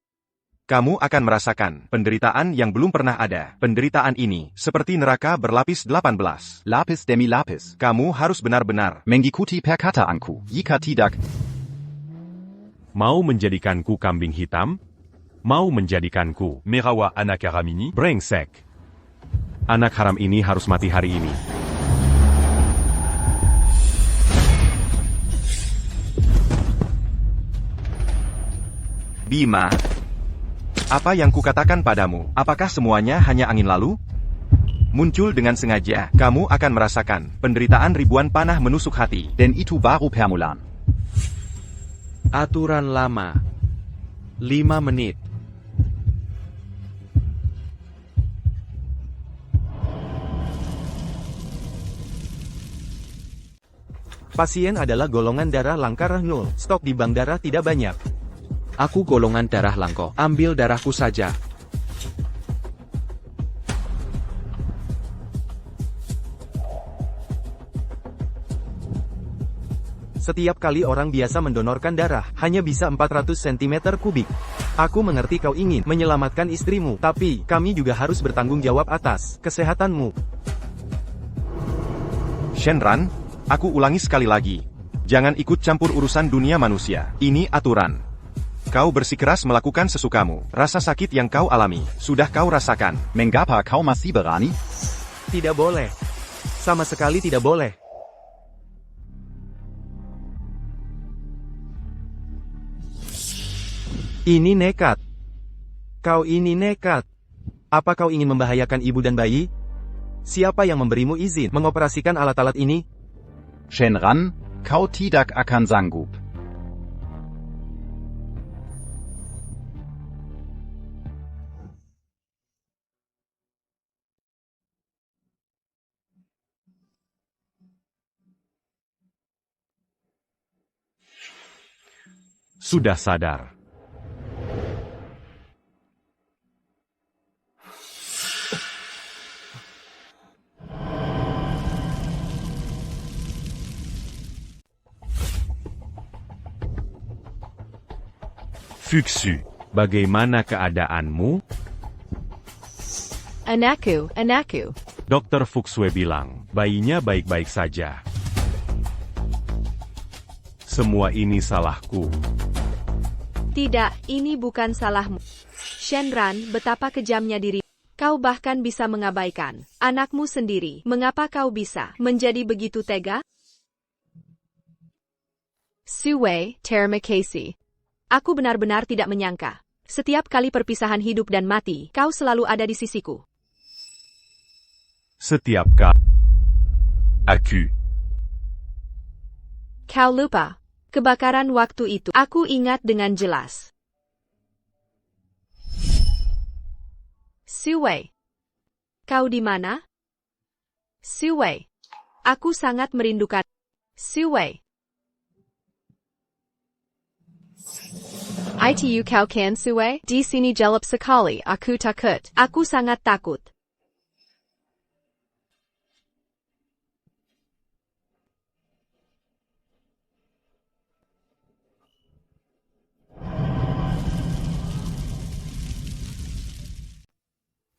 kamu akan merasakan penderitaan yang belum pernah ada. Penderitaan ini seperti neraka berlapis 18. Lapis demi lapis. Kamu harus benar-benar mengikuti perkataanku. Jika tidak, Mau menjadikanku kambing hitam? Mau menjadikanku Merawa anak haram ini? Brengsek. Anak haram ini harus mati hari ini. Bima. Apa yang kukatakan padamu, apakah semuanya hanya angin lalu? Muncul dengan sengaja, kamu akan merasakan penderitaan ribuan panah menusuk hati. Dan itu baru permulaan. Aturan lama. 5 menit. Pasien adalah golongan darah langka 0. Stok di bank darah tidak banyak. Aku golongan darah langko. Ambil darahku saja. Setiap kali orang biasa mendonorkan darah, hanya bisa 400 cm kubik. Aku mengerti kau ingin menyelamatkan istrimu, tapi kami juga harus bertanggung jawab atas kesehatanmu. Shenran, aku ulangi sekali lagi. Jangan ikut campur urusan dunia manusia. Ini aturan. Kau bersikeras melakukan sesukamu. Rasa sakit yang kau alami, sudah kau rasakan. Mengapa kau masih berani? Tidak boleh. Sama sekali tidak boleh. Ini nekat. Kau ini nekat. Apa kau ingin membahayakan ibu dan bayi? Siapa yang memberimu izin mengoperasikan alat-alat ini? Shenran, kau tidak akan sanggup. Sudah sadar. Fuxu, bagaimana keadaanmu? Anakku. Dokter Fuxue bilang, bayinya baik-baik saja. Semua ini salahku. Tidak, ini bukan salahmu. Shenran, betapa kejamnya diri. Kau bahkan bisa mengabaikan anakmu sendiri. Mengapa kau bisa menjadi begitu tega? Sue, terima kasih. Aku benar-benar tidak menyangka. Setiap kali perpisahan hidup dan mati, kau selalu ada di sisiku. Setiap kali. Aku. Kau lupa. Kebakaran waktu itu, aku ingat dengan jelas. Sue. Kau di mana? Sue. Aku sangat merindukan. Sue. Itu kau kan Sue? Di sini gelap sekali, aku takut. Aku sangat takut.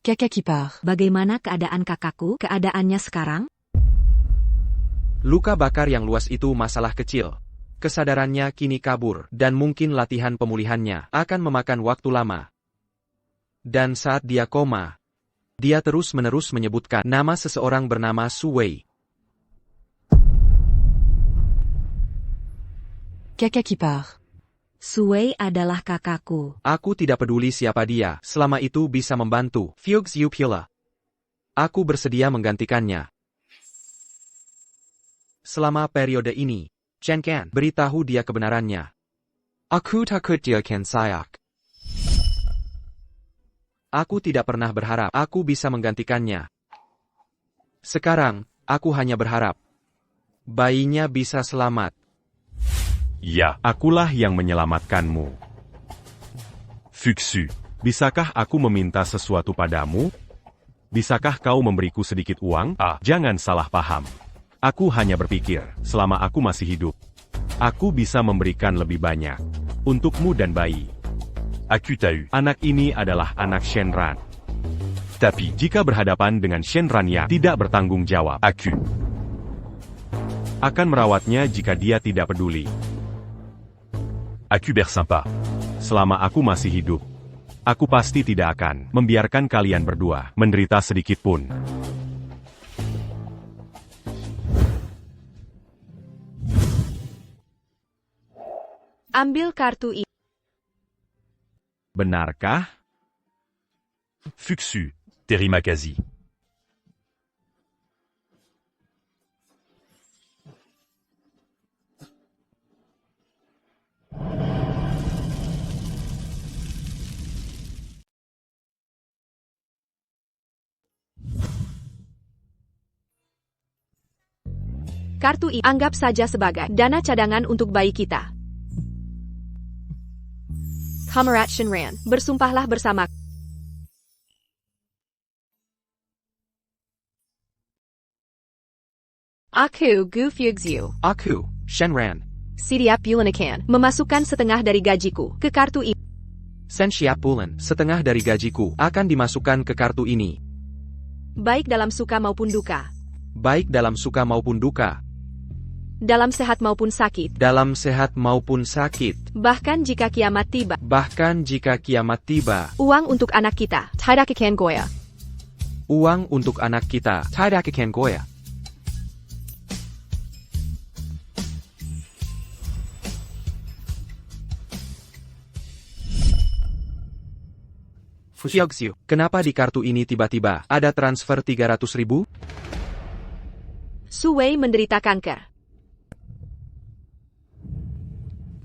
Kakak kipar. Bagaimana keadaan kakakku? Keadaannya sekarang? Luka bakar yang luas itu masalah kecil. Kesadarannya kini kabur, dan mungkin latihan pemulihannya akan memakan waktu lama. Dan saat dia koma, dia terus-menerus menyebutkan nama seseorang bernama Su Wei. Kakak kipar. Sue adalah kakakku. Aku tidak peduli siapa dia, selama itu bisa membantu. Fuchs Yupila. Aku bersedia menggantikannya. Selama periode ini, Chen Kan beritahu dia kebenarannya. Aku takut dia kan sayak. Aku tidak pernah berharap aku bisa menggantikannya. Sekarang, aku hanya berharap bayinya bisa selamat. Ya, akulah yang menyelamatkanmu. Fuxu, bisakah aku meminta sesuatu padamu? Bisakah kau memberiku sedikit uang? Jangan salah paham. Aku hanya berpikir, selama aku masih hidup, aku bisa memberikan lebih banyak untukmu dan bayi. Aku tahu, anak ini adalah anak Shenran. Tapi, jika berhadapan dengan Shenran-nya tidak bertanggung jawab, aku akan merawatnya jika dia tidak peduli. Aku bersampa. Selama aku masih hidup, aku pasti tidak akan membiarkan kalian berdua menderita sedikit pun. Ambil kartu ini. Benarkah? Fuxu, terima kasih. Kartu ini anggap saja sebagai dana cadangan untuk bayi kita. Kamerat Shenran, bersumpahlah bersama. Aku Gu Fuxu. Aku, Shenran. Siap Yulanakan, memasukkan setengah dari gajiku ke kartu ini. Sen Siap Bulan, setengah dari gajiku akan dimasukkan ke kartu ini. Baik dalam suka maupun duka. Baik dalam suka maupun duka. Dalam sehat maupun sakit. Dalam sehat maupun sakit. Bahkan jika kiamat tiba. Bahkan jika kiamat tiba. Uang untuk anak kita. Tidak akan goyah. Uang untuk anak kita. Tidak akan goyah. Fuxiu, kenapa di kartu ini tiba-tiba ada transfer 300.000? Su Wei menderita kanker.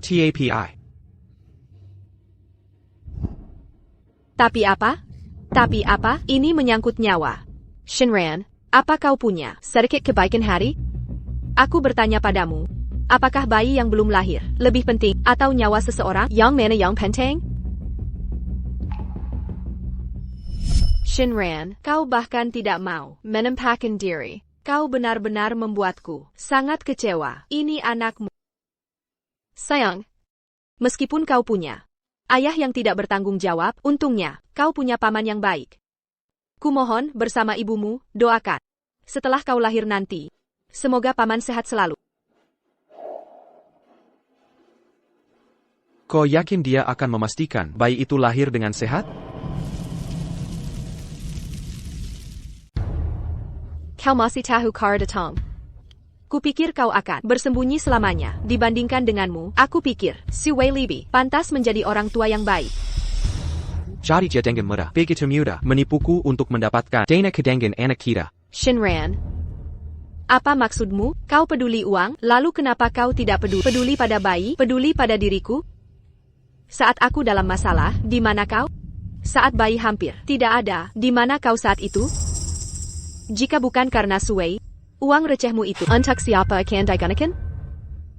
TAPI. Tapi apa? Tapi apa? Ini menyangkut nyawa. Shenran, apa kau punya sedikit kebaikan hati? Aku bertanya padamu, apakah bayi yang belum lahir lebih penting atau nyawa seseorang yang mana yang penting? Shenran, kau bahkan tidak mau menampakkan diri. Kau benar-benar membuatku sangat kecewa. Ini anakmu. Sayang, meskipun kau punya Ayah yang tidak bertanggung jawab, untungnya, kau punya paman yang baik. Kumohon, bersama ibumu, doakan. Setelah kau lahir nanti, semoga paman sehat selalu. Kau yakin dia akan memastikan bayi itu lahir dengan sehat? Kau masih tahu Karadatong. Kupikir kau akan bersembunyi selamanya. Dibandingkan denganmu, aku pikir, Si Wei lebih pantas menjadi orang tua yang baik. Jadi dia dengan mudah, begitu mudah, menipuku untuk mendapatkan dana kedangan anak kita. Shinran. Apa maksudmu? Kau peduli uang, lalu kenapa kau tidak peduli pada bayi, peduli pada diriku? Saat aku dalam masalah, di mana kau? Saat bayi hampir tidak ada, di mana kau saat itu? Jika bukan karena Sui, uang recehmu itu, untuk siapa akan digunakan?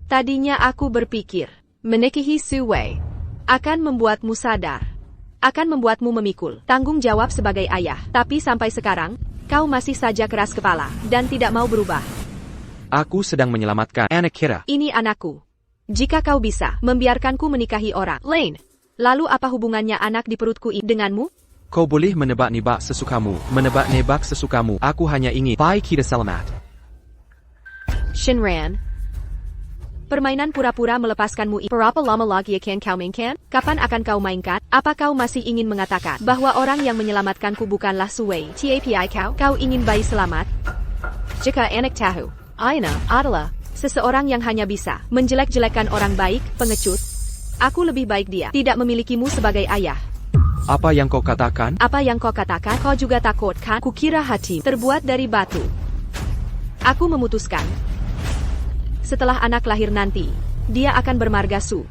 Tadinya aku berpikir, menikahi Sui akan membuatmu sadar, akan membuatmu memikul tanggung jawab sebagai ayah. Tapi sampai sekarang, kau masih saja keras kepala, dan tidak mau berubah. Aku sedang menyelamatkan anak kita. Ini anakku. Jika kau bisa membiarkanku menikahi orang lain, lalu apa hubungannya anak di perutku ini denganmu? Kau boleh menebak-nebak sesukamu, menebak-nebak sesukamu. Aku hanya ingin bayi kita selamat. Shinran. Permainan pura-pura melepaskanmu ini. Berapa lama lagi akan kau mainkan? Kapan akan kau mainkan? Apa kau masih ingin mengatakan bahwa orang yang menyelamatkanku bukanlah Sui? Tapi kau ingin bayi selamat? Jika anak tahu, Aina adalah seseorang yang hanya bisa menjelek-jelekan orang baik, pengecut. Aku lebih baik dia tidak memilikimu sebagai ayah. Apa yang kau katakan? Apa yang kau katakan? Kau juga takut kan? Kukira hati terbuat dari batu. Aku memutuskan. Setelah anak lahir nanti, dia akan bermarga Su.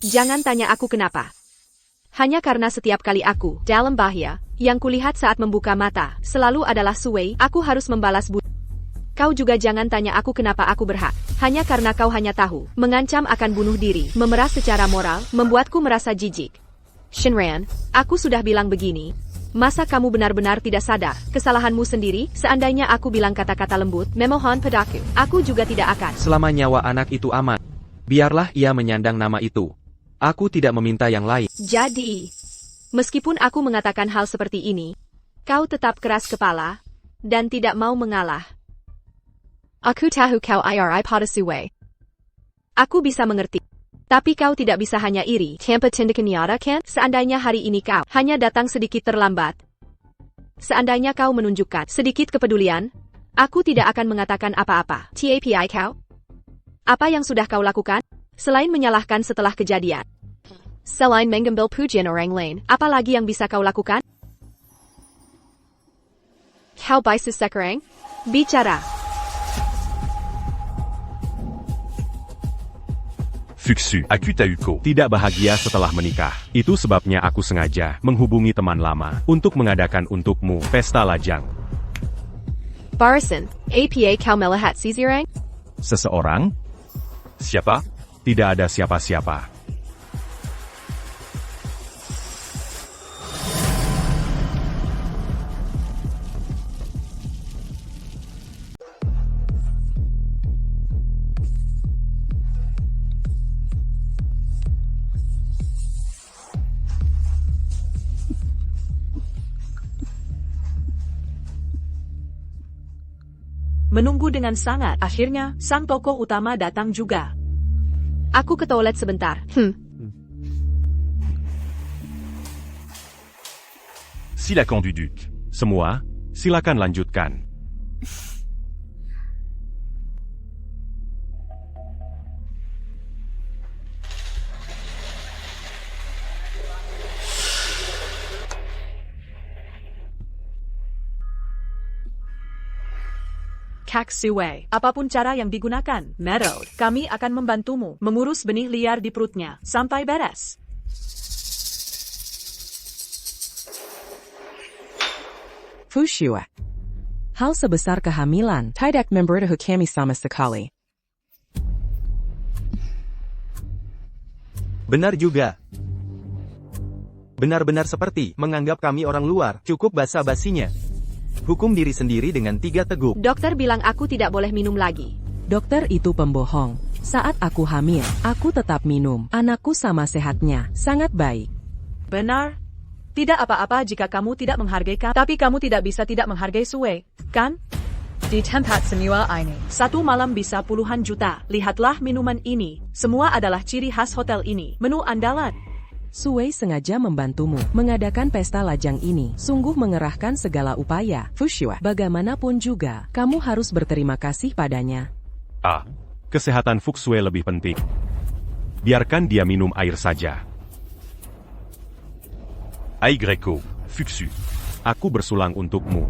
Jangan tanya aku kenapa. Hanya karena setiap kali aku dalam bahaya, yang kulihat saat membuka mata, selalu adalah Sui, aku harus membalas budi. Kau juga jangan tanya aku kenapa aku berhak. Hanya karena kau hanya tahu, mengancam akan bunuh diri, memeras secara moral, membuatku merasa jijik. Shinran, aku sudah bilang begini. Masa kamu benar-benar tidak sadar kesalahanmu sendiri? Seandainya aku bilang kata-kata lembut, memohon padaku, aku juga tidak akan. Selama nyawa anak itu aman, biarlah ia menyandang nama itu. Aku tidak meminta yang lain. Jadi, meskipun aku mengatakan hal seperti ini, kau tetap keras kepala, dan tidak mau mengalah. Aku tahu kau iri pada Sui. Aku bisa mengerti. Tapi kau tidak bisa hanya iri, tanpa tindakan nyata kan? Seandainya hari ini kau hanya datang sedikit terlambat. Seandainya kau menunjukkan sedikit kepedulian, aku tidak akan mengatakan apa-apa. Tapi kau? Apa yang sudah kau lakukan? Selain menyalahkan setelah kejadian. Selain mengambil pujian orang lain, apa lagi yang bisa kau lakukan? Kau bisa sekarang? Bicara. Fuxu, Akutauko, tidak bahagia setelah menikah. Itu sebabnya aku sengaja menghubungi teman lama untuk mengadakan untukmu pesta lajang. Barasan, apa kau melihat seseorang? Seseorang? Siapa? Tidak ada siapa-siapa. Menunggu dengan sangat. Akhirnya, sang tokoh utama datang juga. Aku ke toilet sebentar. Silakan duduk. Semua, silakan lanjutkan. Kak Sui, apapun cara yang digunakan, Meadow, kami akan membantumu mengurus benih liar di perutnya sampai beres. Fushua. Hal sebesar kehamilan, tidak memberitahu kami sama sekali. Benar juga. Benar-benar seperti menganggap kami orang luar, cukup basa-basinya. Hukum diri sendiri dengan 3 teguk. Dokter bilang aku tidak boleh minum lagi. Dokter itu pembohong. Saat aku hamil, aku tetap minum. Anakku sama sehatnya, sangat baik. Benar. Tidak apa-apa jika kamu tidak menghargai kami, tapi kamu tidak bisa tidak menghargai Sue, kan? Di tempat semua ini, 1 malam bisa puluhan juta. Lihatlah minuman ini. Semua adalah ciri khas hotel ini. Menu andalan. Sue sengaja membantumu mengadakan pesta lajang ini. Sungguh mengerahkan segala upaya. Fushua, bagaimanapun juga, kamu harus berterima kasih padanya. Kesehatan Fuxue lebih penting. Biarkan dia minum air saja. Ai Greco, Fuxu. Aku bersulang untukmu.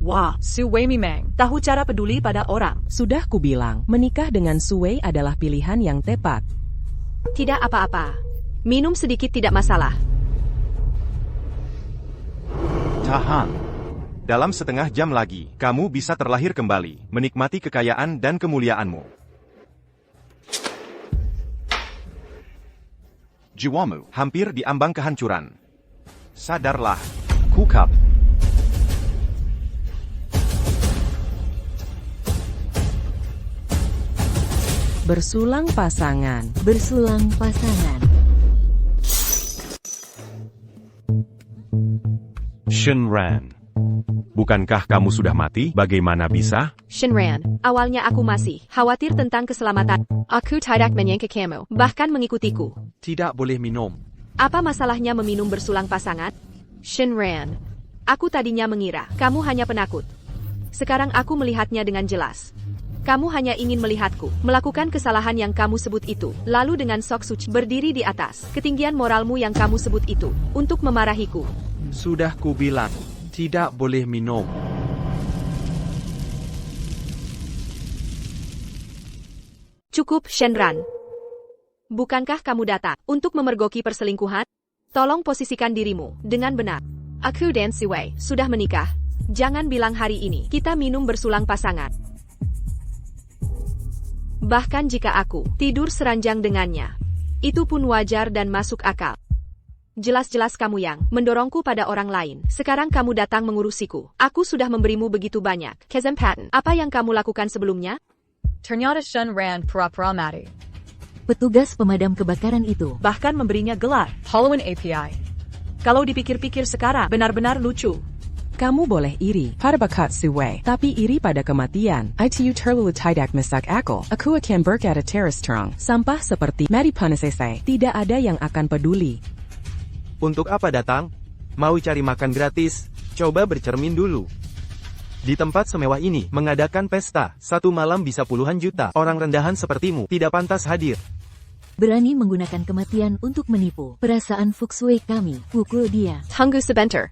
Wah, Sue memang tahu cara peduli pada orang. Sudah kubilang, menikah dengan Sue adalah pilihan yang tepat. Tidak apa-apa. Minum sedikit tidak masalah. Tahan. Dalam setengah jam lagi, kamu bisa terlahir kembali, menikmati kekayaan dan kemuliaanmu. Jiwamu hampir di ambang kehancuran. Sadarlah, Kukap. Bersulang pasangan. Bersulang pasangan. Shenran. Bukankah kamu sudah mati? Bagaimana bisa? Shenran, awalnya aku masih khawatir tentang keselamatan. Aku tidak menyangka kamu, bahkan mengikutiku. Tidak boleh minum. Apa masalahnya meminum bersulang pasangan? Shenran, aku tadinya mengira kamu hanya penakut. Sekarang aku melihatnya dengan jelas. Kamu hanya ingin melihatku melakukan kesalahan yang kamu sebut itu, lalu dengan sok suci berdiri di atas ketinggian moralmu yang kamu sebut itu, untuk memarahiku. Sudah kubilang, tidak boleh minum. Cukup, Shenran. Bukankah kamu datang untuk memergoki perselingkuhan? Tolong posisikan dirimu dengan benar. Aku dan Sue sudah menikah. Jangan bilang hari ini kita minum bersulang pasangan. Bahkan jika aku tidur seranjang dengannya, itu pun wajar dan masuk akal. Jelas-jelas kamu yang mendorongku pada orang lain. Sekarang kamu datang mengurusiku. Aku sudah memberimu begitu banyak kesempatan. Apa yang kamu lakukan sebelumnya? Ternyata Shenran pura-pura mati. Petugas pemadam kebakaran itu Bahkan memberinya gelar Halloween API. Kalau dipikir-pikir sekarang, benar-benar lucu. Kamu boleh iri pada bakat Sue, tapi iri pada kematian. Itu terlalu tidak masuk akal. Aku akan berkata terus terang. Sampah seperti Mari Panasese tidak ada yang akan peduli. Untuk apa datang? Mau cari makan gratis? Coba bercermin dulu. Di tempat semewah ini, mengadakan pesta, 1 malam bisa puluhan juta. Orang rendahan sepertimu tidak pantas hadir. berani menggunakan kematian untuk menipu perasaan Fuxue kami. Pukul dia. Tunggu sebentar.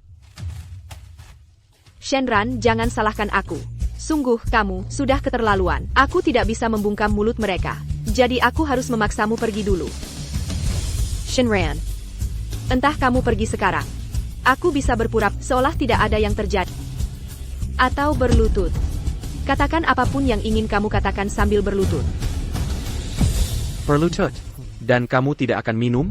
Shenran, jangan salahkan aku. Sungguh, kamu sudah keterlaluan. Aku tidak bisa membungkam mulut mereka. Jadi aku harus memaksamu pergi dulu. Shenran, entah kamu pergi sekarang. Aku bisa berpura seolah tidak ada yang terjadi. Atau berlutut. Katakan apapun yang ingin kamu katakan sambil berlutut. Berlutut. Dan kamu tidak akan minum?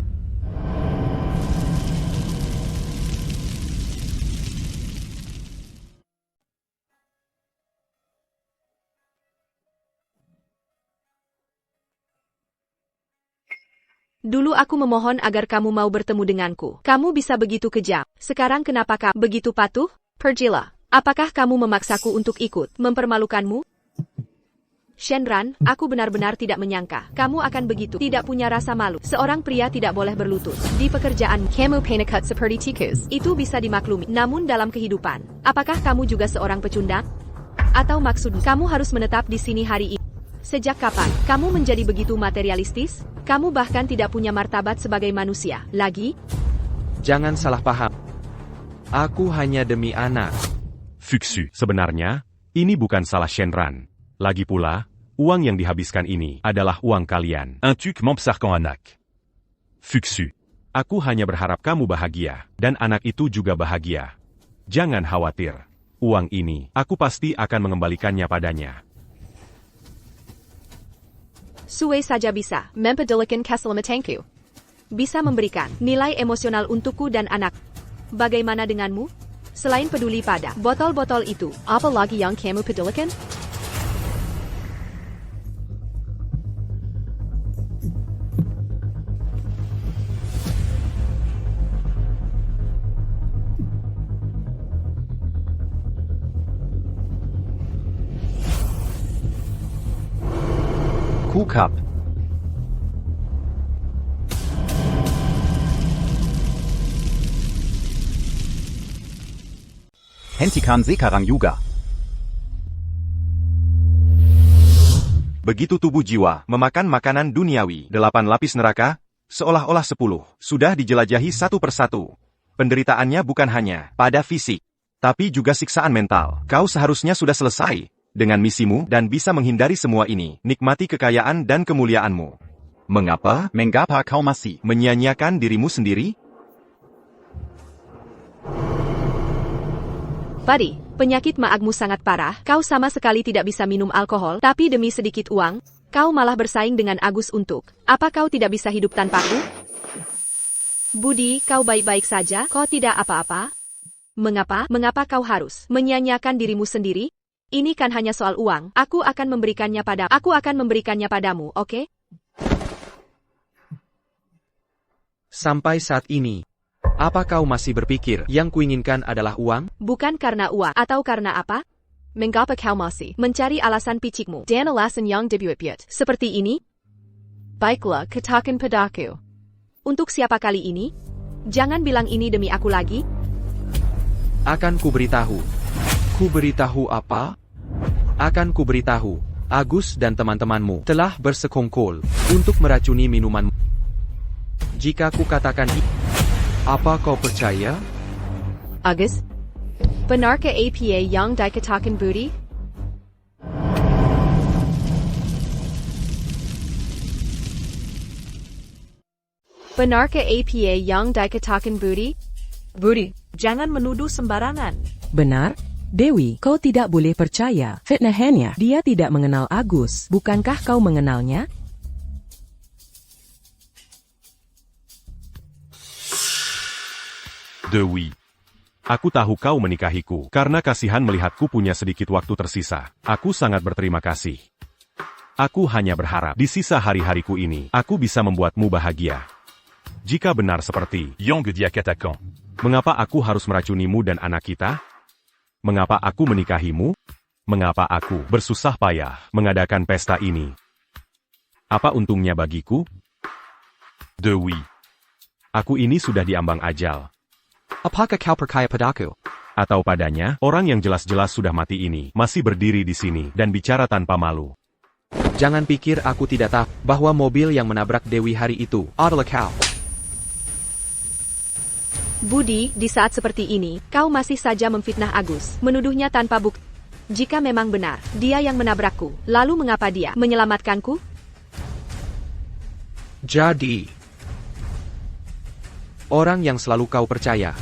Dulu aku memohon agar kamu mau bertemu denganku. Kamu bisa begitu kejam. Sekarang kenapa kamu begitu patuh? Pergilah. Apakah kamu memaksaku untuk ikut mempermalukanmu? Shenran, aku benar-benar tidak menyangka kamu akan begitu tidak punya rasa malu. Seorang pria tidak boleh berlutut di pekerjaan. Kamu penekat seperti tikus. Itu bisa dimaklumi. Namun dalam kehidupan, apakah kamu juga seorang pecundang? Atau maksud kamu harus menetap di sini hari ini? Sejak kapan kamu menjadi begitu materialistis? Kamu bahkan tidak punya martabat sebagai manusia. Lagi? Jangan salah paham. Aku hanya demi anak. Fuxu, sebenarnya, ini bukan salah Shenran. Lagi pula, uang yang dihabiskan ini adalah uang kalian. Un truc membesarkan anak. Fuxu, aku hanya berharap kamu bahagia, dan anak itu juga bahagia. Jangan khawatir. Uang ini, aku pasti akan mengembalikannya padanya. Sue saja bisa mempedulikan keselamatanku. Bisa memberikan nilai emosional untukku dan anak. Bagaimana denganmu? Selain peduli pada botol-botol itu, apa lagi yang kamu pedulikan? Cup. Hentikan sekarang juga. Begitu tubuh jiwa memakan makanan duniawi, 8 lapis neraka, seolah-olah 10, sudah dijelajahi satu persatu. Penderitaannya bukan hanya pada fisik, tapi juga siksaan mental. Kau seharusnya sudah selesai dengan misimu dan bisa menghindari semua ini. Nikmati kekayaan dan kemuliaanmu. Mengapa kau masih menyia-nyiakan dirimu sendiri? Buddy, penyakit maagmu sangat parah. Kau sama sekali tidak bisa minum alkohol, tapi demi sedikit uang, kau malah bersaing dengan Agus untuk. Apa kau tidak bisa hidup tanpaku? Budi, kau baik-baik saja, kau tidak apa-apa? Mengapa kau harus menyia-nyiakan dirimu sendiri? Ini kan hanya soal uang. Aku akan memberikannya padamu, oke? Sampai saat ini, apa kau masih berpikir yang kuinginkan adalah uang? Bukan karena uang, atau karena apa? Mengapa kau masih mencari alasan picikmu dan alasan yang debuit seperti ini? Baiklah, katakan padaku. Untuk siapa kali ini? Jangan bilang ini demi aku lagi. Akan kuberitahu. Kuberitahu apa? Akan kuberitahu. Agus dan teman-temanmu telah bersekongkol untuk meracuni minumanmu. Jika kukatakan apa kau percaya? Agus? Benarkah apa yang dikatakan Budi? Benarkah apa yang dikatakan Budi? Budi, jangan menuduh sembarangan. Benar? Dewi, kau tidak boleh percaya. Fitnahannya, dia tidak mengenal Agus. Bukankah kau mengenalnya? Dewi. Aku tahu kau menikahiku, karena kasihan melihatku punya sedikit waktu tersisa. Aku sangat berterima kasih. Aku hanya berharap di sisa hari-hariku ini, aku bisa membuatmu bahagia. Jika benar seperti yang dia katakan, mengapa aku harus meracunimu dan anak kita? Mengapa aku menikahimu? Mengapa aku bersusah payah mengadakan pesta ini? Apa untungnya bagiku? Dewi. Aku ini sudah diambang ajal. Apakah kau percaya padaku? Atau padanya, orang yang jelas-jelas sudah mati ini, masih berdiri di sini, dan bicara tanpa malu. Jangan pikir aku tidak tahu bahwa mobil yang menabrak Dewi hari itu adalah kau. Budi, di saat seperti ini, kau masih saja memfitnah Agus, menuduhnya tanpa bukti. Jika memang benar, dia yang menabrakku, lalu mengapa dia menyelamatkanku? Jadi, orang yang selalu kau percaya,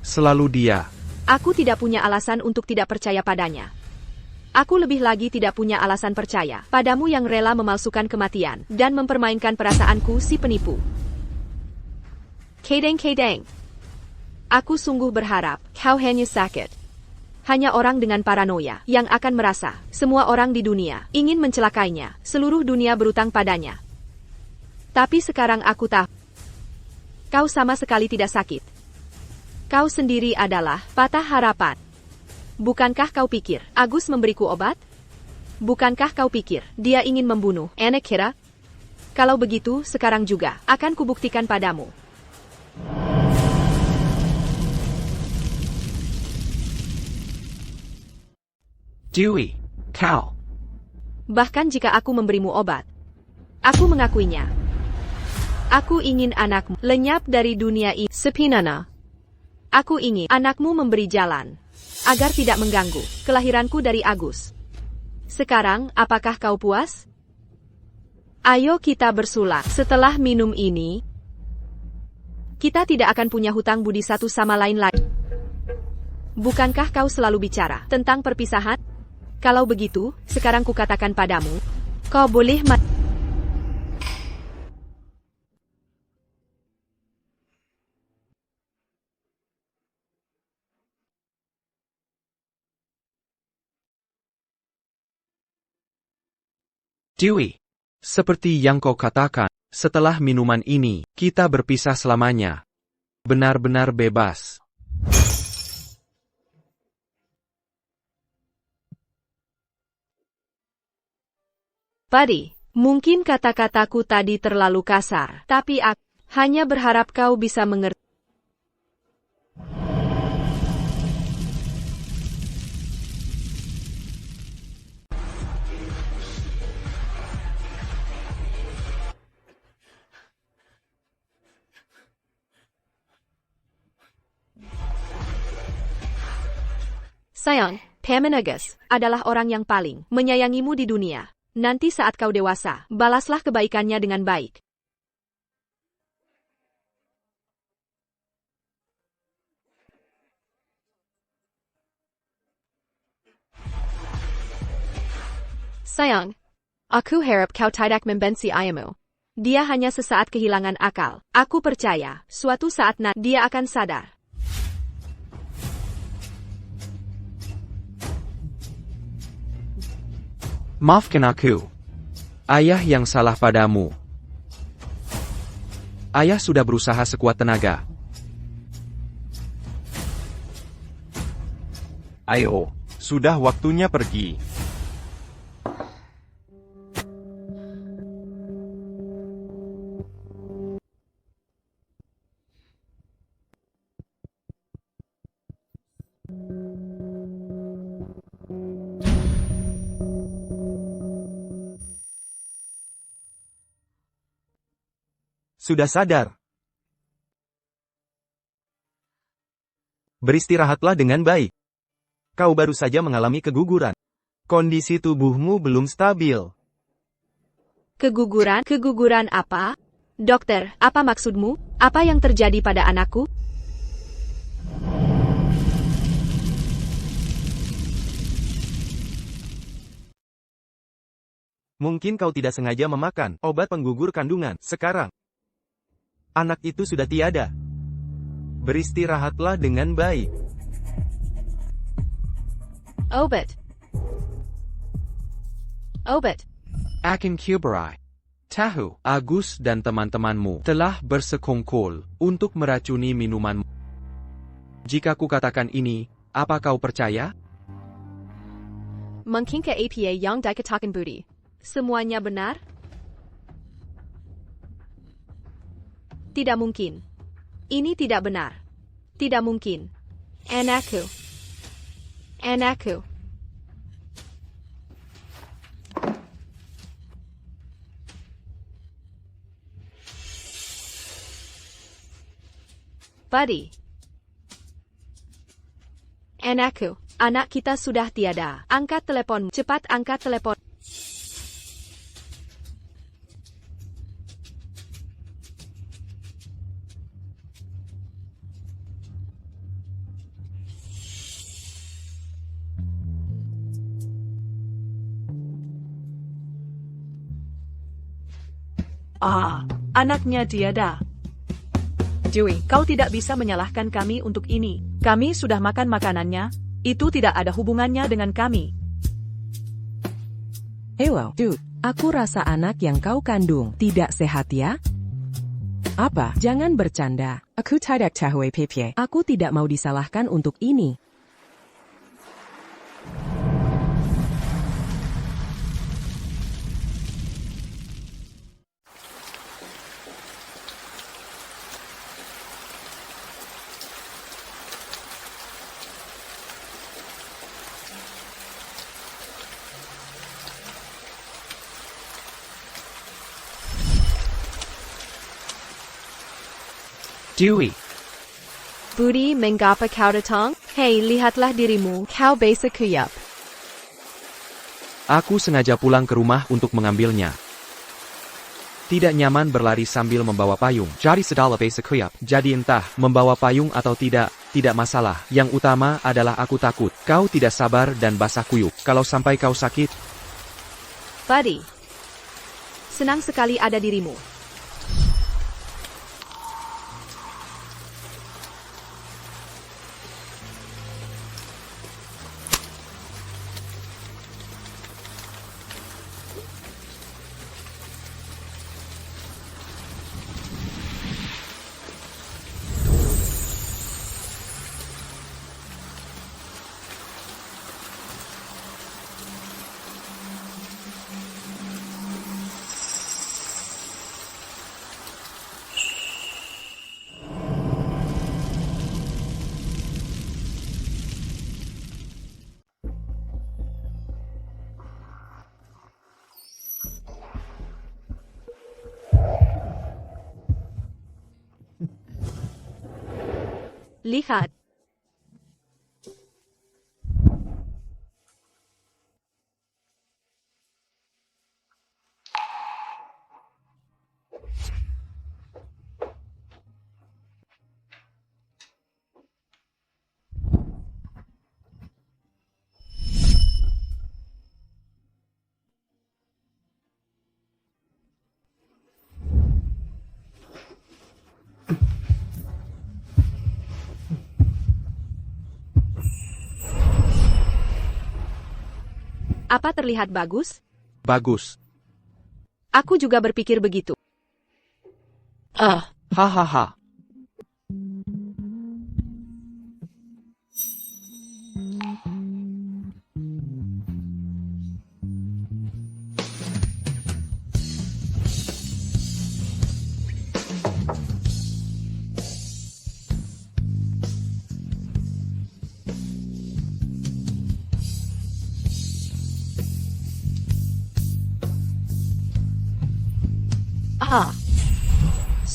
selalu dia. Aku tidak punya alasan untuk tidak percaya padanya. Aku lebih lagi tidak punya alasan percaya padamu yang rela memalsukan kematian dan mempermainkan perasaanku si penipu. Kedeng. Aku sungguh berharap kau hanya sakit. Hanya orang dengan paranoia yang akan merasa semua orang di dunia ingin mencelakainya, seluruh dunia berutang padanya. Tapi sekarang aku tahu, kau sama sekali tidak sakit. Kau sendiri adalah patah harapan. Bukankah kau pikir Agus memberiku obat? Bukankah kau pikir dia ingin membunuh anak kita? Kalau begitu, sekarang juga akan kubuktikan padamu. Dewi, kau. Bahkan jika aku memberimu obat, aku mengakuinya. Aku ingin anakmu lenyap dari dunia ini. Sepinana. Aku ingin anakmu memberi jalan, agar tidak mengganggu kelahiranku dari Agus. Sekarang, apakah kau puas? Ayo kita bersulak. Setelah minum ini, kita tidak akan punya hutang budi satu sama lain lagi. Bukankah kau selalu bicara tentang perpisahan? Kalau begitu, sekarang kukatakan padamu, kau boleh Dewey, seperti yang kau katakan, setelah minuman ini, kita berpisah selamanya. Benar-benar bebas. Buddy, mungkin kata-kataku tadi terlalu kasar, tapi aku hanya berharap kau bisa mengerti. Sayang, Pamanagus adalah orang yang paling menyayangimu di dunia. Nanti saat kau dewasa, balaslah kebaikannya dengan baik. Sayang, aku harap kau tidak membenci ayahmu. Dia hanya sesaat kehilangan akal. Aku percaya, suatu saat nanti dia akan sadar. Maafkan aku. Ayah yang salah padamu. Ayah sudah berusaha sekuat tenaga. Ayo, sudah waktunya pergi. Sudah sadar. Beristirahatlah dengan baik. Kau baru saja mengalami keguguran. Kondisi tubuhmu belum stabil. Keguguran? Keguguran apa? Dokter, apa maksudmu? Apa yang terjadi pada anakku? Mungkin kau tidak sengaja memakan obat penggugur kandungan. Sekarang, anak itu sudah tiada. Beristirahatlah dengan baik. Obat. Akin Kuberai. Tahu, Agus dan teman-temanmu telah bersekongkol untuk meracuni minumanmu. Jika ku katakan ini, apa kau percaya? Mungkin ke APA yang dikatakan Budi. Semuanya benar? Tidak mungkin. Ini tidak benar. Tidak mungkin. Anakku. Buddy. Anakku, anak kita sudah tiada. Angkat telepon. Cepat angkat telepon. Anaknya tiada. Dewey, kau tidak bisa menyalahkan kami untuk ini. Kami sudah makan makanannya. Itu tidak ada hubungannya dengan kami. Hello, dude. Aku rasa anak yang kau kandung tidak sehat ya? Apa? Jangan bercanda. Aku tidak tahu apa. Aku tidak mau disalahkan untuk ini. Dewey. Budi, mengapa kau datang? Hei, lihatlah dirimu, kau bisa kuyap. Aku sengaja pulang ke rumah untuk mengambilnya. Tidak nyaman berlari sambil membawa payung. Jadi sedala basic kuyap. Jadi entah membawa payung atau tidak masalah. Yang utama adalah aku takut. Kau tidak sabar dan basah kuyup. Kalau sampai kau sakit. Buddy. Senang sekali ada dirimu. Lihat. Apa terlihat bagus? Bagus. Aku juga berpikir begitu. Hahaha.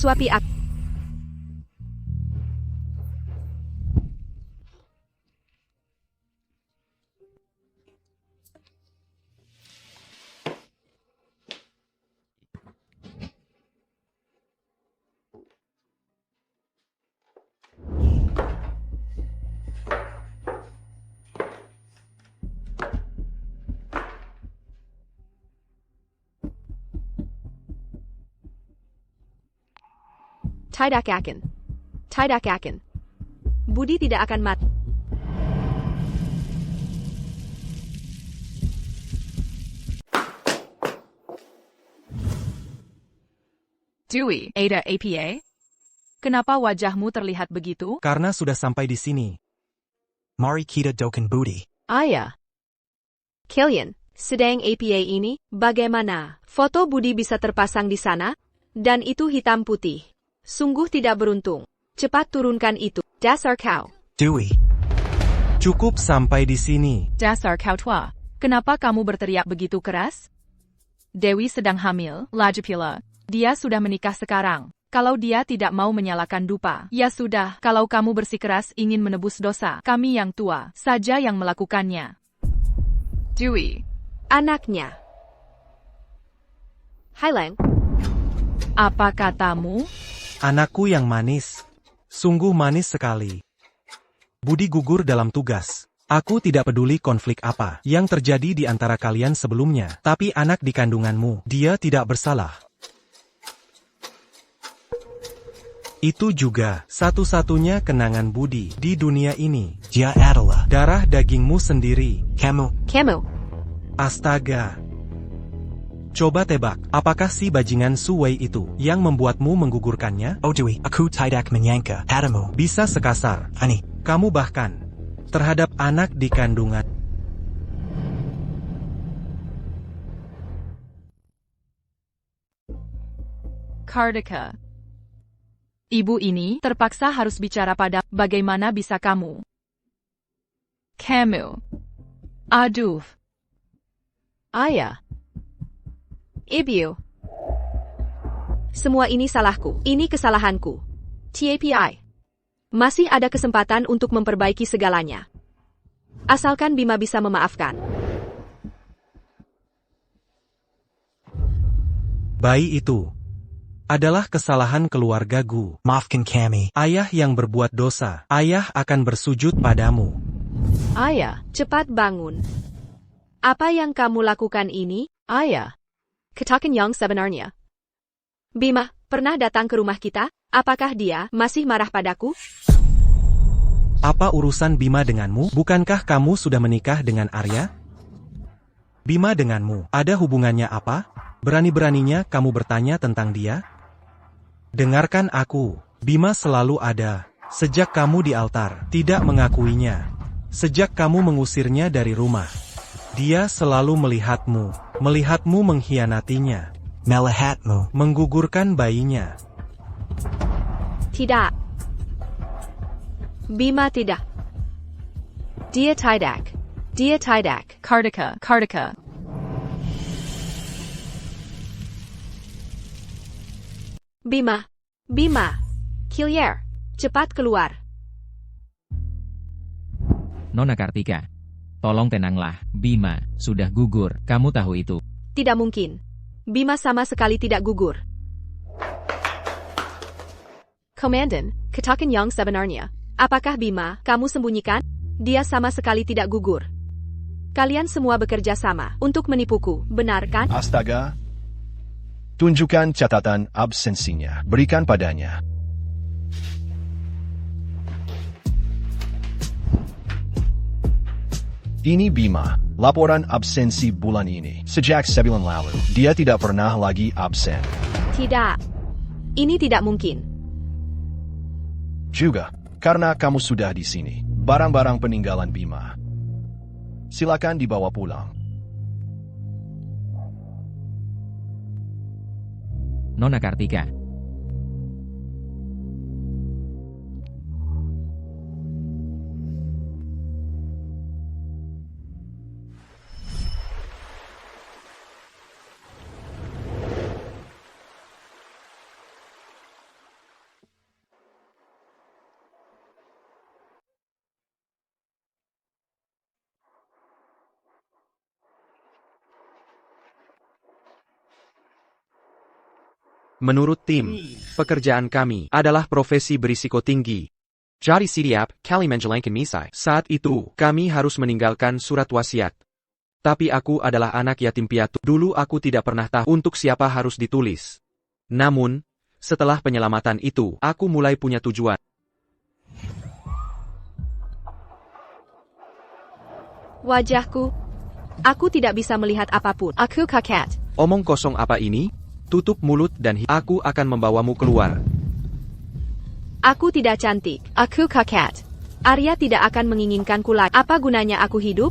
Suapi aku. Tidak akan. Tidak akan. Budi tidak akan mati. Dewey, Ada APA? Kenapa wajahmu terlihat begitu? Karena sudah sampai di sini. Mari kita doken Budi. Ayah. Killian, sedang APA ini, bagaimana? Foto Budi bisa terpasang di sana? Dan itu hitam putih. Sungguh tidak beruntung. Cepat turunkan itu. Dasar kau. Dewey. Cukup sampai di sini. Dasar kau tua. Kenapa kamu berteriak begitu keras? Dewi sedang hamil, lagi pula. Dia sudah menikah sekarang. Kalau dia tidak mau menyalakan dupa, ya sudah. Kalau kamu bersikeras ingin menebus dosa, kami yang tua saja yang melakukannya. Dewey. Anaknya. Highlang. Apa katamu? Anakku yang manis. Sungguh manis sekali. Budi gugur dalam tugas. Aku tidak peduli konflik apa yang terjadi di antara kalian sebelumnya. Tapi anak di kandunganmu, dia tidak bersalah. Itu juga satu-satunya kenangan Budi di dunia ini. Dia adalah darah dagingmu sendiri. Kamu. Astaga. Coba tebak, apakah si bajingan Suwei itu yang membuatmu menggugurkannya? Oh Dewi, aku tidak menyangka padamu bisa sekasar. Ani, kamu bahkan terhadap anak di kandungan. Kartika. Ibu ini terpaksa harus bicara pada bagaimana bisa kamu. Kamu. Aduh. Ayah. Ibu. Semua ini salahku. Ini kesalahanku. TAPI. Masih ada kesempatan untuk memperbaiki segalanya. Asalkan Bima bisa memaafkan. Bayi itu adalah kesalahan keluarga Gu. Maafkan kami. Ayah yang berbuat dosa. Ayah akan bersujud padamu. Ayah, cepat bangun. Apa yang kamu lakukan ini, Ayah? Katakan yang sebenarnya. Bima, pernah datang ke rumah kita? Apakah dia masih marah padaku? Apa urusan Bima denganmu? Bukankah kamu sudah menikah dengan Arya? Bima denganmu, ada hubungannya apa? Berani-beraninya kamu bertanya tentang dia? Dengarkan aku, Bima selalu ada. Sejak kamu di altar, tidak mengakuinya. Sejak kamu mengusirnya dari rumah. Dia selalu melihatmu mengkhianatinya. Melihatmu menggugurkan bayinya. Tidak. Bima tidak. Dia tidak. Dia tidak. Kartika. Bima. Killier. Cepat keluar. Nona Kartika. Tolong tenanglah, Bima, sudah gugur, kamu tahu itu. Tidak mungkin. Bima sama sekali tidak gugur. Komandan, katakan yang sebenarnya. Apakah Bima, kamu sembunyikan? Dia sama sekali tidak gugur. Kalian semua bekerja sama untuk menipuku, benar kan? Astaga. Tunjukkan catatan absensinya. Berikan padanya. Ini Bima, laporan absensi bulan ini. Sejak sebulan lalu, dia tidak pernah lagi absen. Tidak. Ini tidak mungkin. Juga, karena kamu sudah di sini. Barang-barang peninggalan Bima. Silakan dibawa pulang. Nona Kartika. Menurut tim, pekerjaan kami adalah profesi berisiko tinggi. Jadi siap, kali menjalankan misi. Saat itu, kami harus meninggalkan surat wasiat. Tapi aku adalah anak yatim piatu. Dulu aku tidak pernah tahu untuk siapa harus ditulis. Namun, setelah penyelamatan itu, aku mulai punya tujuan. Wajahku. Aku tidak bisa melihat apapun. Aku kaget. Omong kosong apa ini? Tutup mulut dan aku akan membawamu keluar. Aku tidak cantik. Aku kaget. Arya tidak akan menginginkanku lagi. Apa gunanya aku hidup?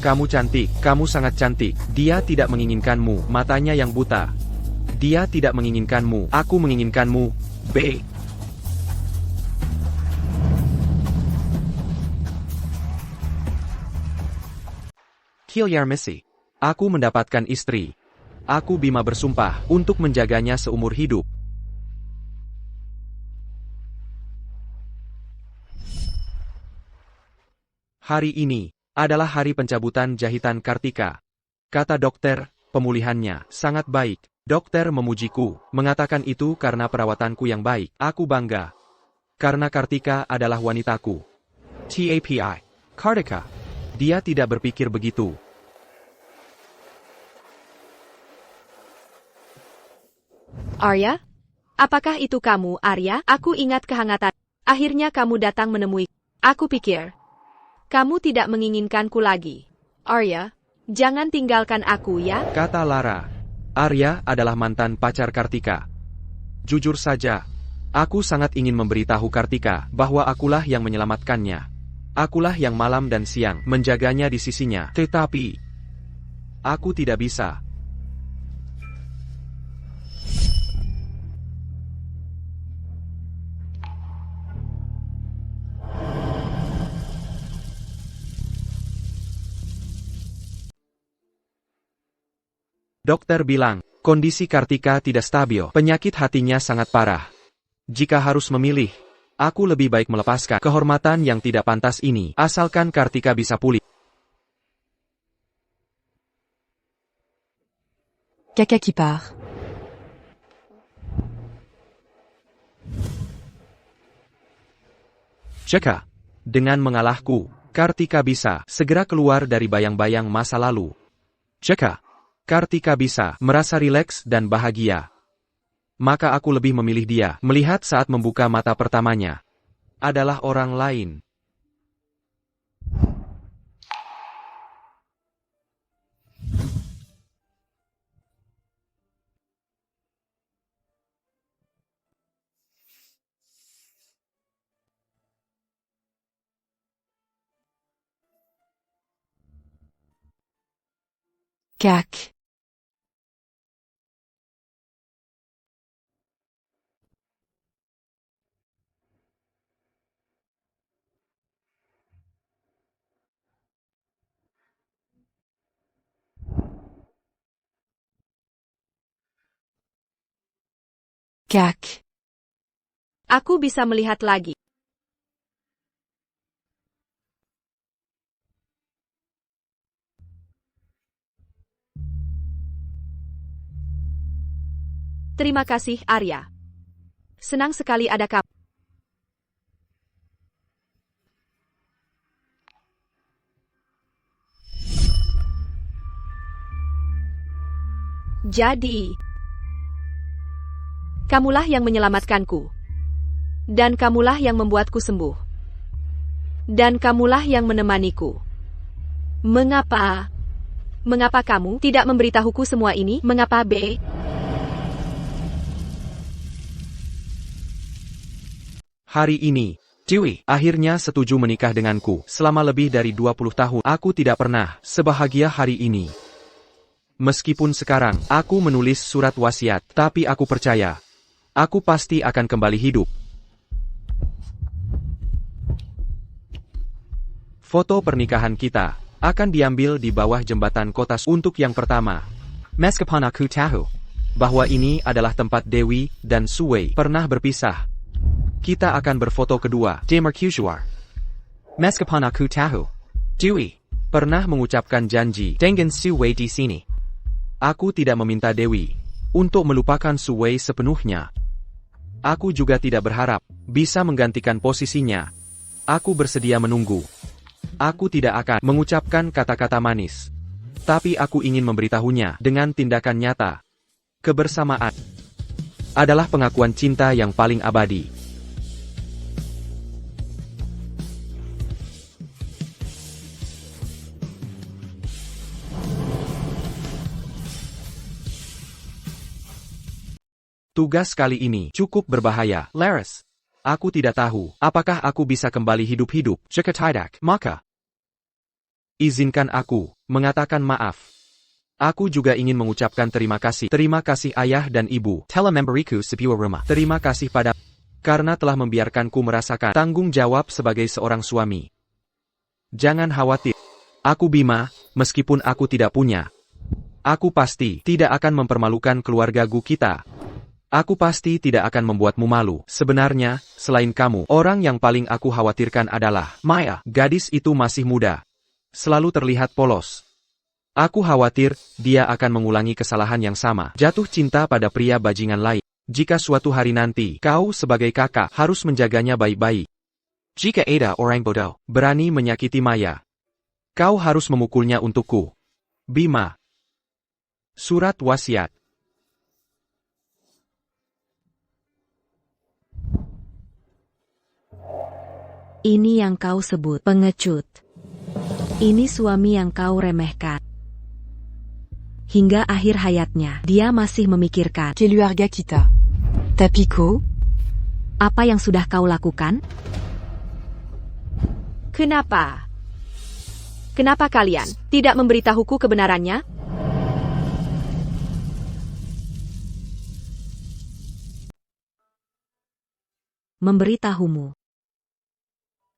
Kamu cantik, kamu sangat cantik. Dia tidak menginginkanmu, matanya yang buta. Dia tidak menginginkanmu, aku menginginkanmu. B. Kilyar Messi. Aku mendapatkan istri. Aku Bima bersumpah untuk menjaganya seumur hidup. Hari ini adalah hari pencabutan jahitan Kartika. Kata dokter, pemulihannya sangat baik. Dokter memujiku, mengatakan itu karena perawatanku yang baik. Aku bangga. Karena Kartika adalah wanitaku. TAPI. Kartika. Dia tidak berpikir begitu. Arya? Apakah itu kamu, Arya? Aku ingat kehangatan. Akhirnya kamu datang menemui. Aku pikir, kamu tidak menginginkanku lagi. Arya, jangan tinggalkan aku ya. Kata Lara. Arya adalah mantan pacar Kartika. Jujur saja, aku sangat ingin memberitahu Kartika bahwa akulah yang menyelamatkannya. Akulah yang malam dan siang menjaganya di sisinya. Tetapi, aku tidak bisa. Dokter bilang, kondisi Kartika tidak stabil, penyakit hatinya sangat parah. Jika harus memilih, aku lebih baik melepaskan kehormatan yang tidak pantas ini, asalkan Kartika bisa pulih. Caca qui part. Jika, dengan mengalahku, Kartika bisa segera keluar dari bayang-bayang masa lalu. Jika, Kartika bisa merasa rileks dan bahagia. Maka aku lebih memilih dia. Melihat saat membuka mata pertamanya adalah orang lain. Cac. Cac. Aku bisa melihat lagi. Terima kasih, Arya. Senang sekali ada kamu. Jadi, kamulah yang menyelamatkanku. Dan kamulah yang membuatku sembuh. Dan kamulah yang menemaniku. Mengapa? Mengapa kamu tidak memberitahuku semua ini? Mengapa, B? Hari ini, Dewey akhirnya setuju menikah denganku. Selama lebih dari 20 tahun, aku tidak pernah sebahagia hari ini. Meskipun sekarang, aku menulis surat wasiat, tapi aku percaya, aku pasti akan kembali hidup. Foto pernikahan kita akan diambil di bawah jembatan kota. Untuk yang pertama, meskipun aku tahu bahwa ini adalah tempat Dewi dan Sue pernah berpisah, kita akan berfoto kedua di Mercusuar. Meskipun aku tahu Dewi pernah mengucapkan janji dengan Sue di sini, aku tidak meminta Dewi untuk melupakan Sue sepenuhnya. Aku juga tidak berharap bisa menggantikan posisinya. Aku bersedia menunggu. Aku tidak akan mengucapkan kata-kata manis, tapi aku ingin memberitahunya dengan tindakan nyata. Kebersamaan adalah pengakuan cinta yang paling abadi. Tugas kali ini cukup berbahaya, Laris. Aku tidak tahu apakah aku bisa kembali hidup-hidup. Jika tidak, maka izinkan aku mengatakan maaf. Aku juga ingin mengucapkan terima kasih. Terima kasih ayah dan ibu telah memberiku sebuah rumah. Terima kasih pada karena telah membiarkanku merasakan tanggung jawab sebagai seorang suami. Jangan khawatir. Aku Bima, meskipun aku tidak punya. Aku pasti tidak akan mempermalukan keluargaku kita. Aku pasti tidak akan membuatmu malu. Sebenarnya, selain kamu, orang yang paling aku khawatirkan adalah Maya. Gadis itu masih muda. Selalu terlihat polos. Aku khawatir, dia akan mengulangi kesalahan yang sama. Jatuh cinta pada pria bajingan lain. Jika suatu hari nanti, kau sebagai kakak harus menjaganya baik-baik. Jika ada orang bodoh berani menyakiti Maya, kau harus memukulnya untukku. Bima. Surat wasiat. Ini yang kau sebut pengecut. Ini suami yang kau remehkan. Hingga akhir hayatnya, dia masih memikirkan keluarga kita. Tapi kau? Apa yang sudah kau lakukan? Kenapa? Kenapa kalian tidak memberitahuku kebenarannya?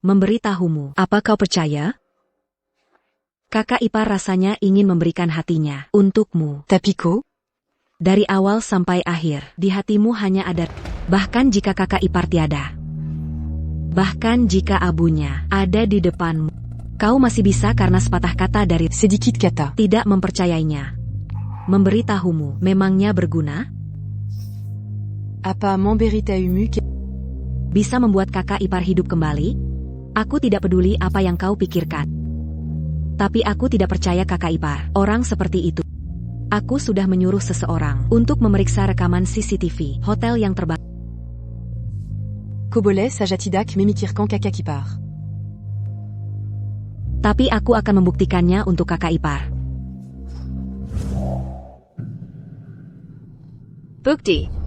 Memberitahumu, apa kau percaya? Kakak ipar rasanya ingin memberikan hatinya untukmu. Tapi kau? Dari awal sampai akhir, di hatimu hanya ada, bahkan jika kakak ipar tiada. Bahkan jika abunya ada di depanmu, kau masih bisa karena sepatah kata dari sedikit kata tidak mempercayainya. Memberitahumu memangnya berguna? Apa memberitahumu bisa membuat kakak ipar hidup kembali? Aku tidak peduli apa yang kau pikirkan. Tapi aku tidak percaya kakak ipar, orang seperti itu. Aku sudah menyuruh seseorang untuk memeriksa rekaman CCTV hotel yang terbakar. Kau boleh saja tidak memikirkan kakak ipar. Tapi aku akan membuktikannya untuk kakak ipar. Bukti.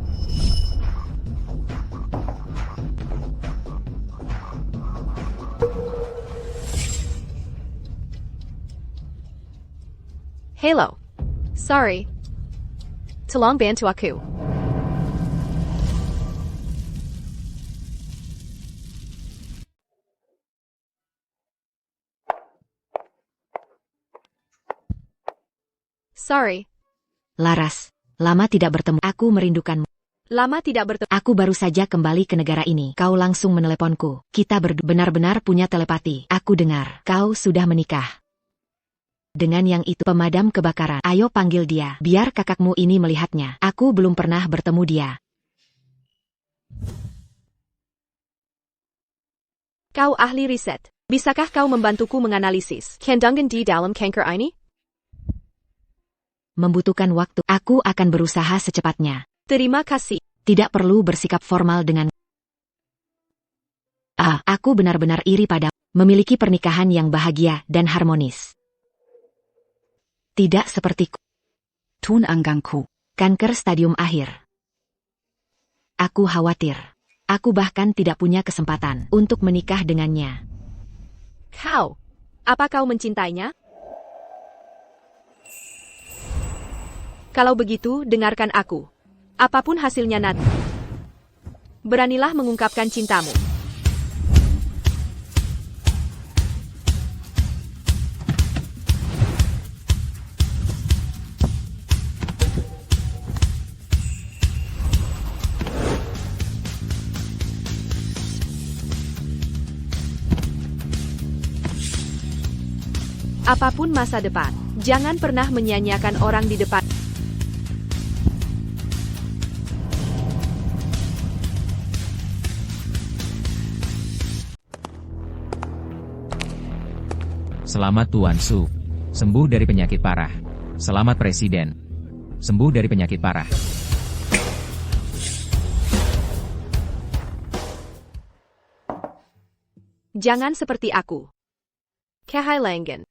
Hello. Sorry. Tolong bantu aku. Sorry. Laras, lama tidak bertemu. Aku merindukanmu. Lama tidak bertemu. Aku baru saja kembali ke negara ini. Kau langsung meneleponku. Kita benar-benar punya telepati. Aku dengar kau sudah menikah. Dengan yang itu pemadam kebakaran. Ayo panggil dia, biar kakakmu ini melihatnya. Aku belum pernah bertemu dia. Kau ahli riset. Bisakah kau membantuku menganalisis kandungan di dalam kanker ini? Membutuhkan waktu. Aku akan berusaha secepatnya. Terima kasih. Tidak perlu bersikap formal dengan... Aku benar-benar iri pada memiliki pernikahan yang bahagia dan harmonis. Tidak sepertiku. Tunanganku. Kanker stadium akhir. Aku khawatir. Aku bahkan tidak punya kesempatan untuk menikah dengannya. Kau, apa kau mencintainya? Kalau begitu, dengarkan aku. Apapun hasilnya nanti, beranilah mengungkapkan cintamu. Apapun masa depan, jangan pernah menyia-nyiakan orang di depan. Selamat Tuan Su. Sembuh dari penyakit parah. Selamat Presiden. Sembuh dari penyakit parah. Jangan seperti aku. Kehailangan.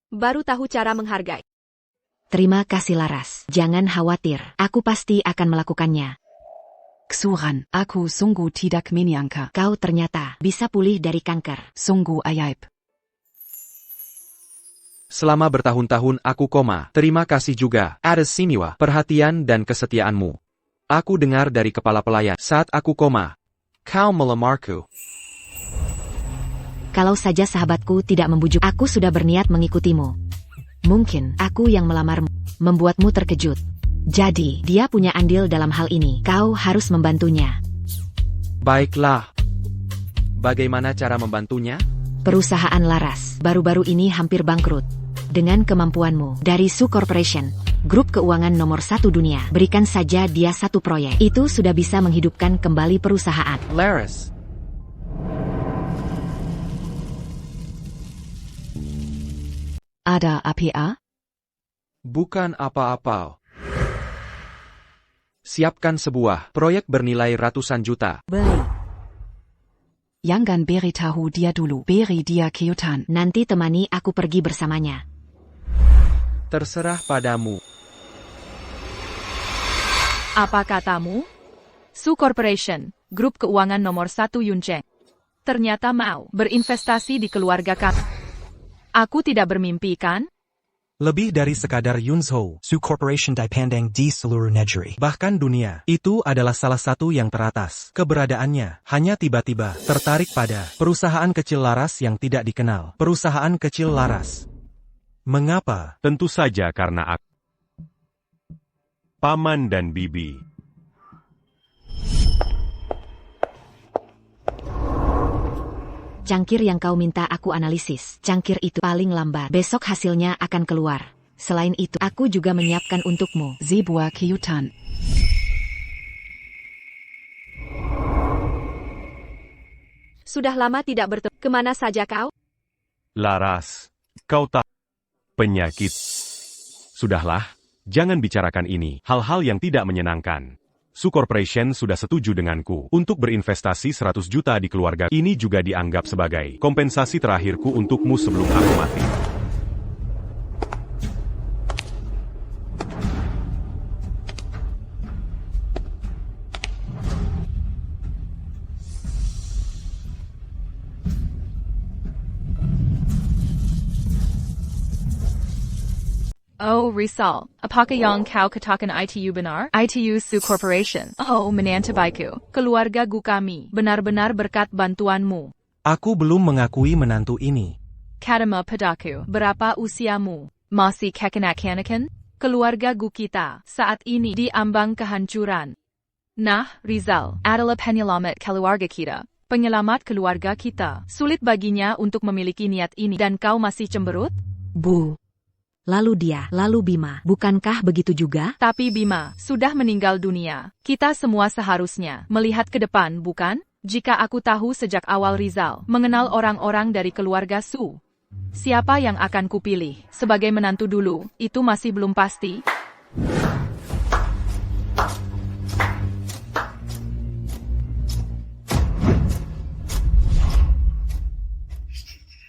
Baru tahu cara menghargai. Terima kasih Laras. Jangan khawatir, aku pasti akan melakukannya. Ksuran, aku sungguh tidak menyangka. Kau ternyata bisa pulih dari kanker. Sungguh ajaib. Selama bertahun-tahun aku koma. Terima kasih juga, atas Simiwa, perhatian dan kesetiaanmu. Aku dengar dari kepala pelayan saat aku koma. Kau melamarku. Kalau saja sahabatku tidak membujuk, aku sudah berniat mengikutimu. Mungkin aku yang melamarmu, membuatmu terkejut. Jadi, dia punya andil dalam hal ini. Kau harus membantunya. Baiklah. Bagaimana cara membantunya? Perusahaan Laras baru-baru ini hampir bangkrut. Dengan kemampuanmu dari Su Corporation, grup keuangan nomor 1 dunia, berikan saja dia satu proyek. Itu sudah bisa menghidupkan kembali perusahaan. Laras. Ada apa? Bukan apa-apa. Siapkan sebuah proyek bernilai ratusan juta. Baik. Jangan beritahu dia dulu. Beri dia kejutan. Nanti temani aku pergi bersamanya. Terserah padamu. Apa katamu? Su Corporation, grup keuangan nomor 1 Yuncheng. Ternyata mau berinvestasi di keluarga kami. Aku tidak bermimpi kan? Lebih dari sekadar Yunzhou, Su Corporation dipandang di seluruh negeri. Bahkan dunia, itu adalah salah satu yang teratas. Keberadaannya hanya tiba-tiba tertarik pada perusahaan kecil Laras yang tidak dikenal. Perusahaan kecil Laras. Mengapa? Tentu saja karena aku, Paman dan Bibi. Cangkir yang kau minta aku analisis. Cangkir itu paling lambat. Besok hasilnya akan keluar. Selain itu, aku juga menyiapkan untukmu sebuah kejutan. Sudah lama tidak bertemu. Kemana saja kau? Laras, kau tahu penyakit. Sudahlah, jangan bicarakan ini. Hal-hal yang tidak menyenangkan. Su Corporation sudah setuju denganku untuk berinvestasi 100 juta di keluarga. Ini juga dianggap sebagai kompensasi terakhirku untukmu sebelum aku mati. Oh Rizal, apakah yang kau katakan itu benar? Itu Su Corporation. Oh menantu keluarga gu kami, benar-benar berkat bantuanmu. Aku belum mengakui menantu ini. Katama padaku, berapa usiamu? Masih kekanak-kanakan? Keluarga gu kita, saat ini di ambang kehancuran. Nah, Rizal, adalah penyelamat keluarga kita. Penyelamat keluarga kita. Sulit baginya untuk memiliki niat ini dan kau masih cemberut? Bu. lalu dia, lalu Bima. Bukankah begitu juga? Tapi Bima sudah meninggal dunia. Kita semua seharusnya melihat ke depan, bukan? Jika aku tahu sejak awal Rizal mengenal orang-orang dari keluarga Su, siapa yang akan kupilih sebagai menantu dulu, itu masih belum pasti.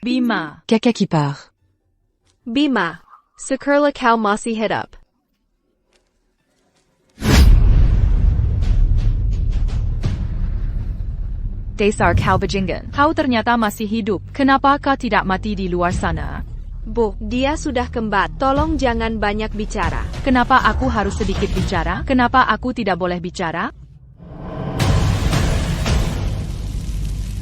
Bima. Caca qui part. Bima. Sekurlah kau masih hidup. Dasar kau bajingan. Kau ternyata masih hidup. Kenapa kau tidak mati di luar sana? Bu, dia sudah kembali. Tolong jangan banyak bicara. Kenapa aku harus sedikit bicara? Kenapa aku tidak boleh bicara?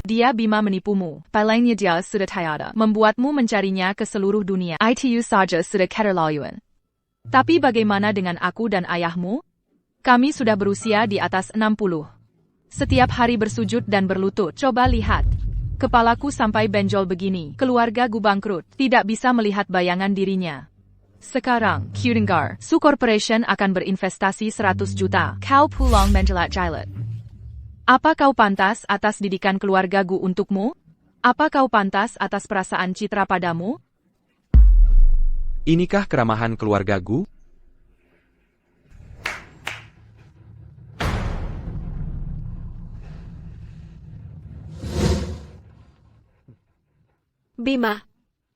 Dia Bima menipumu. Palingnya dia sudah tiada. Membuatmu mencarinya ke seluruh dunia. Itu saja sudah keterlaluan. Tapi bagaimana dengan aku dan ayahmu? Kami sudah berusia di atas 60. Setiap hari bersujud dan berlutut. Coba lihat. Kepalaku sampai benjol begini. Keluargaku bangkrut. Tidak bisa melihat bayangan dirinya. Sekarang, Kudengar, Su Corporation akan berinvestasi 100 juta. Kau pulang menjelat-jelat. Apa kau pantas atas didikan keluargaku untukmu? Apa kau pantas atas perasaan citra padamu? Inikah keramahan keluargaku? Bima.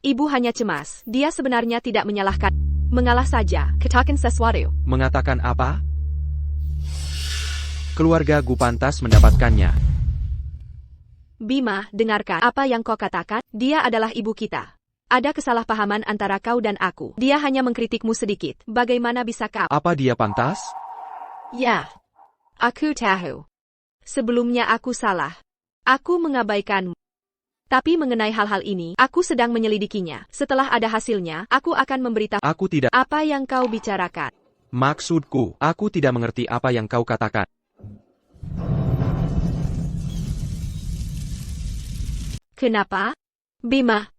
Ibu hanya cemas. Dia sebenarnya tidak menyalahkan. Mengalah saja. Katakan sesuatu. Mengatakan apa? Keluarga Gu pantas mendapatkannya. Bima, dengarkan apa yang kau katakan. Dia adalah ibu kita. Ada kesalahpahaman antara kau dan aku. Dia hanya mengkritikmu sedikit. Bagaimana bisa kau? Apa dia pantas? Ya. Aku tahu. Sebelumnya aku salah. Aku mengabaikanmu. Tapi mengenai hal-hal ini, aku sedang menyelidikinya. Setelah ada hasilnya, aku akan memberitahu. Aku tidak. Apa yang kau bicarakan? Maksudku, aku tidak mengerti apa yang kau katakan. Kenapa? Bima.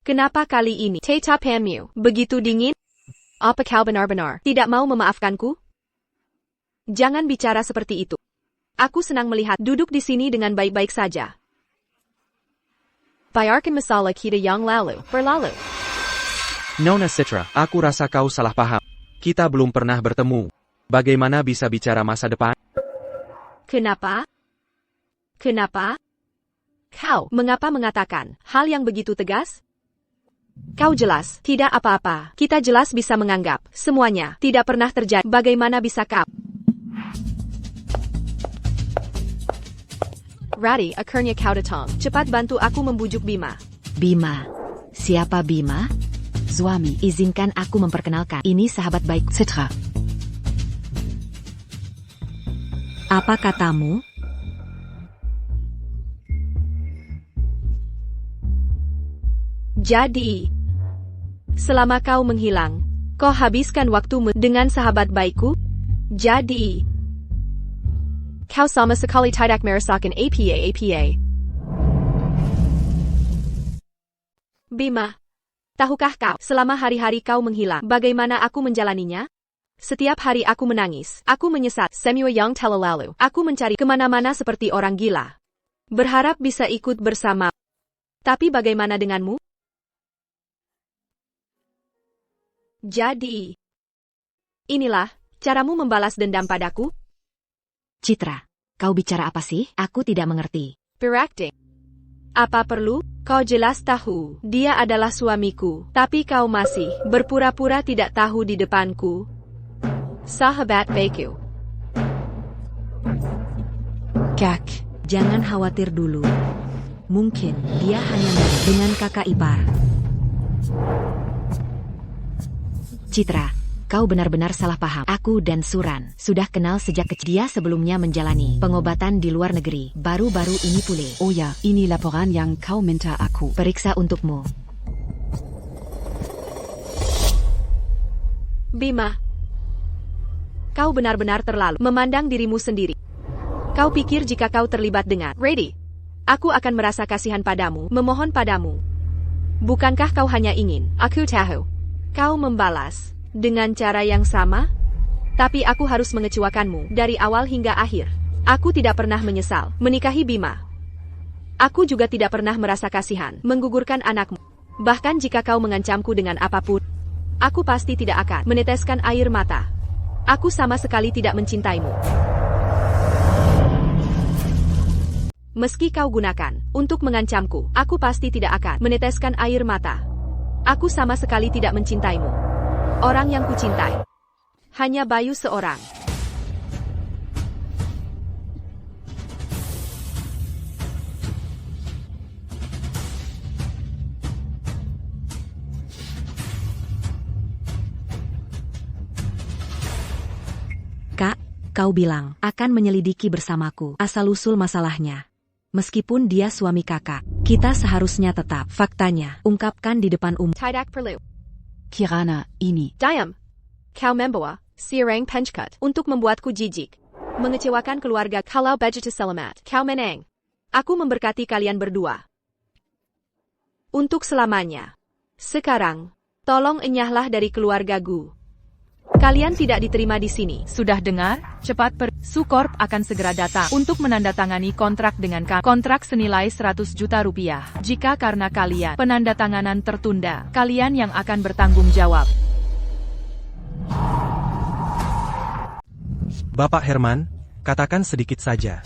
Kenapa kali ini tatapanmu begitu dingin? Apa kau benar-benar tidak mau memaafkanku? Jangan bicara seperti itu. Aku senang melihat duduk di sini dengan baik-baik saja. Bayarkan masalah kita yang berlalu. Nona Citra, aku rasa kau salah paham. Kita belum pernah bertemu. Bagaimana bisa bicara masa depan? Kenapa? Kenapa? Kau mengapa mengatakan hal yang begitu tegas? Kau jelas tidak apa-apa. Kita jelas bisa menganggap semuanya tidak pernah terjadi. Bagaimana bisa kau? Radi, akhirnya kau datang. Cepat bantu aku membujuk Bima. Bima. Siapa Bima? Suami. Izinkan aku memperkenalkan. Ini sahabat baik Citra. Apa katamu? Jadi, selama kau menghilang, kau habiskan waktumu dengan sahabat baikku? Jadi, kau sama sekali tidak merasakan apa. Bima, tahukah kau, selama hari-hari kau menghilang, bagaimana aku menjalaninya? Setiap hari aku menangis, aku menyesal, semua yang telah lalu, aku mencari kemana-mana seperti orang gila. Berharap bisa ikut bersama. Tapi bagaimana denganmu? Jadi, inilah caramu membalas dendam padaku? Citra, kau bicara apa sih? Aku tidak mengerti. Berakting. Apa perlu? Kau jelas tahu, dia adalah suamiku, tapi kau masih berpura-pura tidak tahu di depanku. Sahabat baikku. Kak, jangan khawatir dulu. Mungkin dia hanya dengan kakak ipar. Citra, kau benar-benar salah paham. Aku dan Suran sudah kenal sejak kecil. Dia sebelumnya menjalani pengobatan di luar negeri. Baru-baru ini pulih. Oh ya, ini laporan yang kau minta aku periksa untukmu. Bima, kau benar-benar terlalu memandang dirimu sendiri. Kau pikir jika kau terlibat dengan Radi, aku akan merasa kasihan padamu, memohon padamu. Bukankah kau hanya ingin, aku tahu, Kau membalas dengan cara yang sama? Tapi aku harus mengecewakanmu dari awal hingga akhir. Aku tidak pernah menyesal menikahi Bima. Aku juga tidak pernah merasa kasihan menggugurkan anakmu. Bahkan jika kau mengancamku dengan apapun, aku pasti tidak akan meneteskan air mata. Aku sama sekali tidak mencintaimu. Meski kau gunakan untuk mengancamku, aku pasti tidak akan meneteskan air mata. Aku sama sekali tidak mencintaimu. Orang yang kucintai hanya Bayu seorang. Kak, kau bilang akan menyelidiki bersamaku asal-usul masalahnya. Meskipun dia suami kakak, kita seharusnya tetap faktanya ungkapkan di depan umum. Tidak perlu. Kirana, ini. Diam. Kau membawa sirang penchkut untuk membuatku jijik. Mengecewakan keluarga. Kalau begitu selamat. Kau menang. Aku memberkati kalian berdua. Untuk selamanya. Sekarang, tolong enyahlah dari keluargaku. Kalian tidak diterima di sini. Sudah dengar? Cepat Sukorp akan segera datang untuk menandatangani kontrak dengan kami. Kontrak senilai 100 juta rupiah. Jika karena kalian penandatanganan tertunda, kalian yang akan bertanggung jawab. Bapak Herman, katakan sedikit saja.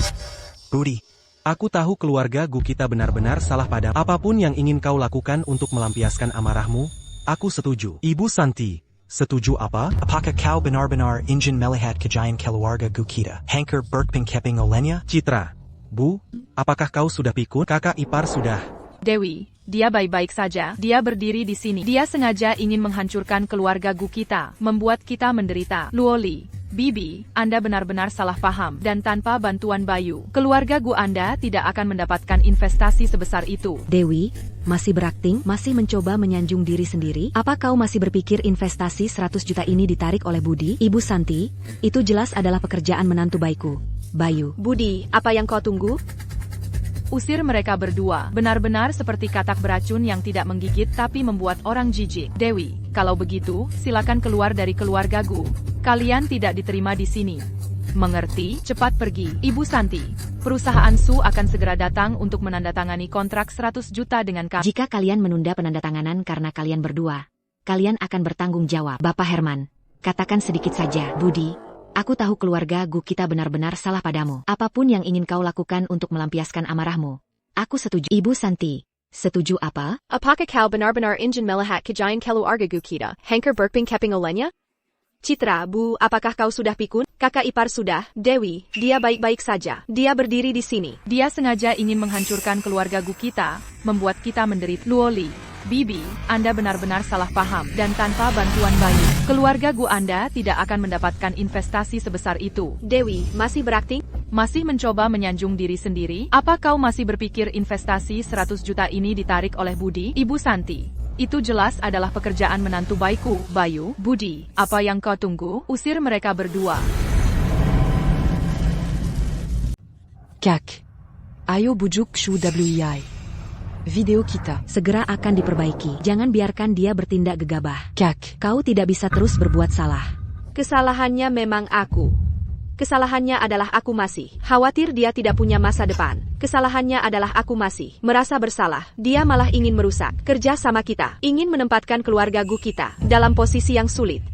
Budi, aku tahu keluarga Gu kita benar-benar salah pada apapun yang ingin kau lakukan untuk melampiaskan amarahmu, aku setuju. Ibu Santi, setuju apa? Apakah kau benar-benar ingin melihat kejayaan keluarga Gu kita? Hankar berpengkeping olehnya? Citra, Bu, apakah kau sudah pikun? Kakak ipar sudah. Dewi, dia baik-baik saja. Dia berdiri di sini. Dia sengaja ingin menghancurkan keluarga Gu kita, membuat kita menderita. Luoli, Bibi, Anda benar-benar salah paham, dan tanpa bantuan Bayu, keluarga Gu Anda tidak akan mendapatkan investasi sebesar itu. Dewi, masih berakting, masih mencoba menyanjung diri sendiri? Apa kau masih berpikir investasi 100 juta ini ditarik oleh Budi? Ibu Santi, itu jelas adalah pekerjaan menantu baikku, Bayu. Budi, apa yang kau tunggu? Usir mereka berdua, benar-benar seperti katak beracun yang tidak menggigit tapi membuat orang jijik. Dewi, kalau begitu, silakan keluar dari keluarga Gu. Kalian tidak diterima di sini. Mengerti? Cepat pergi. Ibu Santi, perusahaan Su akan segera datang untuk menandatangani kontrak 100 juta dengan kami. Jika kalian menunda penandatanganan karena kalian berdua, kalian akan bertanggung jawab. Bapak Herman, katakan sedikit saja. Budi, aku tahu keluarga Gu kita benar-benar salah padamu. Apapun yang ingin kau lakukan untuk melampiaskan amarahmu, aku setuju. Ibu Santi, setuju apa? Apakah kau benar-benar ingin melihat kejayaan keluarga Gu kita? Hankar berpengkeping olehnya? Citra, Bu, apakah kau sudah pikun? Kakak ipar sudah. Dewi, dia baik-baik saja. Dia berdiri di sini. Dia sengaja ingin menghancurkan keluarga Gu kita, membuat kita menderita. Luoli, Bibi, Anda benar-benar salah paham, dan tanpa bantuan Bayu, keluarga Gu Anda tidak akan mendapatkan investasi sebesar itu. Dewi, masih berakting? Masih mencoba menyanjung diri sendiri? Apa kau masih berpikir investasi 100 juta ini ditarik oleh Budi? Ibu Santi, itu jelas adalah pekerjaan menantu baikku, Bayu. Budi, apa yang kau tunggu? Usir mereka berdua. Kak, ayo bujuk Shu WI. Video kita segera akan diperbaiki. Jangan biarkan dia bertindak gegabah. Kak, kau tidak bisa terus berbuat salah. Kesalahannya memang aku. Kesalahannya adalah aku masih khawatir dia tidak punya masa depan. Kesalahannya adalah aku masih merasa bersalah. Dia malah ingin merusak kerja sama kita. Ingin menempatkan keluarga Gu kita dalam posisi yang sulit.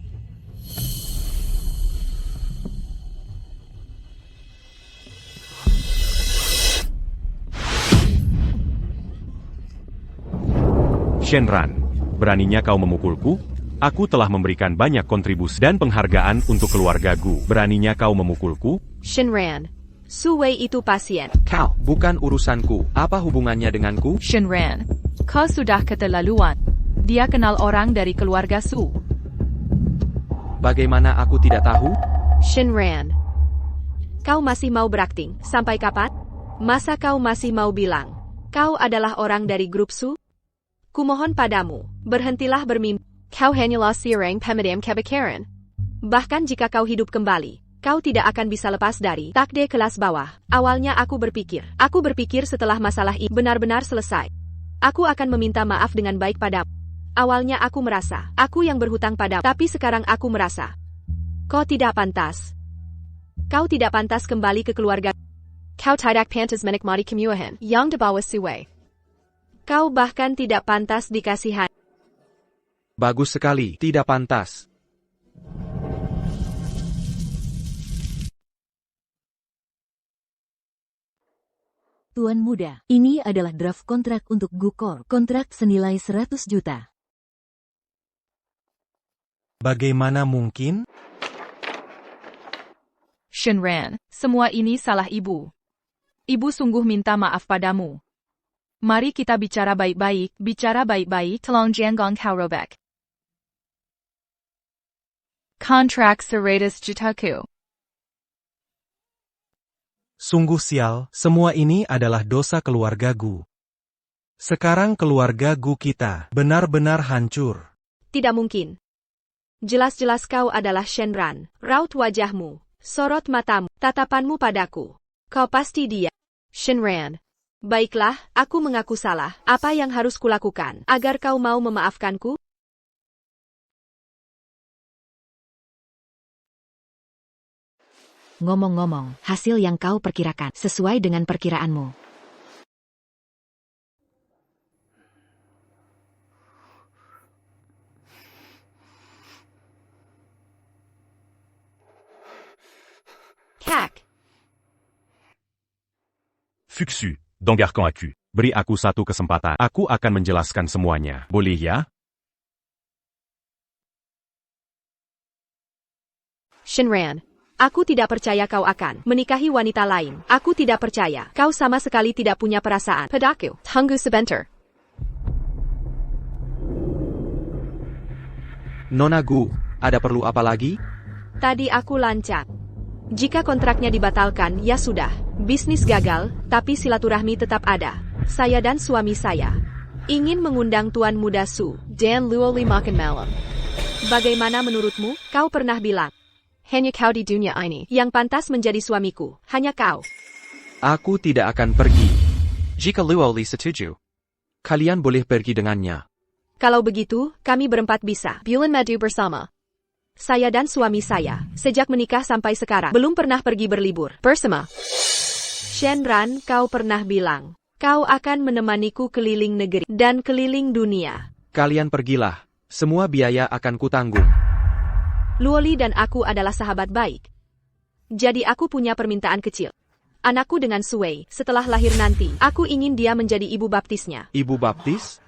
Shenran, beraninya kau memukulku? Aku telah memberikan banyak kontribusi dan penghargaan untuk keluarga Gu. Beraninya kau memukulku? Shenran, Su Wei itu pasien. Kau, bukan urusanku. Apa hubungannya denganku? Shenran, kau sudah keterlaluan. Dia kenal orang dari keluarga Su. Bagaimana aku tidak tahu? Shenran, kau masih mau berakting? Sampai kapan? Masa kau masih mau bilang kau adalah orang dari grup Su? Kumohon padamu, berhentilah bermimpi. Kau hanyalah seorang pemadam kebakaran. Bahkan jika kau hidup kembali, kau tidak akan bisa lepas dari takdir kelas bawah. Awalnya aku berpikir setelah masalah ini benar-benar selesai, aku akan meminta maaf dengan baik padamu. Awalnya aku merasa, aku yang berhutang padamu. Tapi sekarang aku merasa, kau tidak pantas. Kau tidak pantas kembali ke keluarga. Kau tidak pantas menikmati kemewahan yang dibawa Sue. Kau bahkan tidak pantas dikasihan. Bagus sekali, tidak pantas. Tuan muda, ini adalah draft kontrak untuk Gukor. Kontrak senilai 100 juta. Bagaimana mungkin? Shenran, semua ini salah ibu. Ibu sungguh minta maaf padamu. Mari kita bicara baik-baik, tolong jangan kau robek. Kontrak 100 jutaku. Sungguh sial, semua ini adalah dosa keluarga Gu. Sekarang keluarga Gu kita benar-benar hancur. Tidak mungkin. Jelas-jelas kau adalah Shenran. Raut wajahmu, sorot matamu, tatapanmu padaku. Kau pasti dia. Shenran. Baiklah, aku mengaku salah. Apa yang harus kulakukan agar kau mau memaafkanku? Ngomong-ngomong, hasil yang kau perkirakan sesuai dengan perkiraanmu. Kak. Fuxu, Donggarkan aku. Beri aku satu kesempatan. Aku akan menjelaskan semuanya. Boleh ya? Shenran. Aku tidak percaya kau akan menikahi wanita lain. Aku tidak percaya. Kau sama sekali tidak punya perasaan padaku. Tunggu sebentar. Nona Gu, ada perlu apa lagi? Tadi aku lancang. Jika kontraknya dibatalkan, ya sudah. Bisnis gagal, tapi silaturahmi tetap ada. Saya dan suami saya ingin mengundang Tuan Muda Su dan Luoli makan malam. Bagaimana menurutmu? Kau pernah bilang, hanya kau di dunia ini yang pantas menjadi suamiku. Hanya kau. Aku tidak akan pergi. Jika Luoli setuju, kalian boleh pergi dengannya. Kalau begitu, kami berempat bisa bulan madu bersama. Saya dan suami saya, sejak menikah sampai sekarang, belum pernah pergi berlibur bersama. Shenran, kau pernah bilang, kau akan menemaniku keliling negeri dan keliling dunia. Kalian pergilah, semua biaya akan kutanggung. Luoli dan aku adalah sahabat baik. Jadi aku punya permintaan kecil. Anakku dengan Sue, setelah lahir nanti, aku ingin dia menjadi ibu baptisnya. Ibu baptis?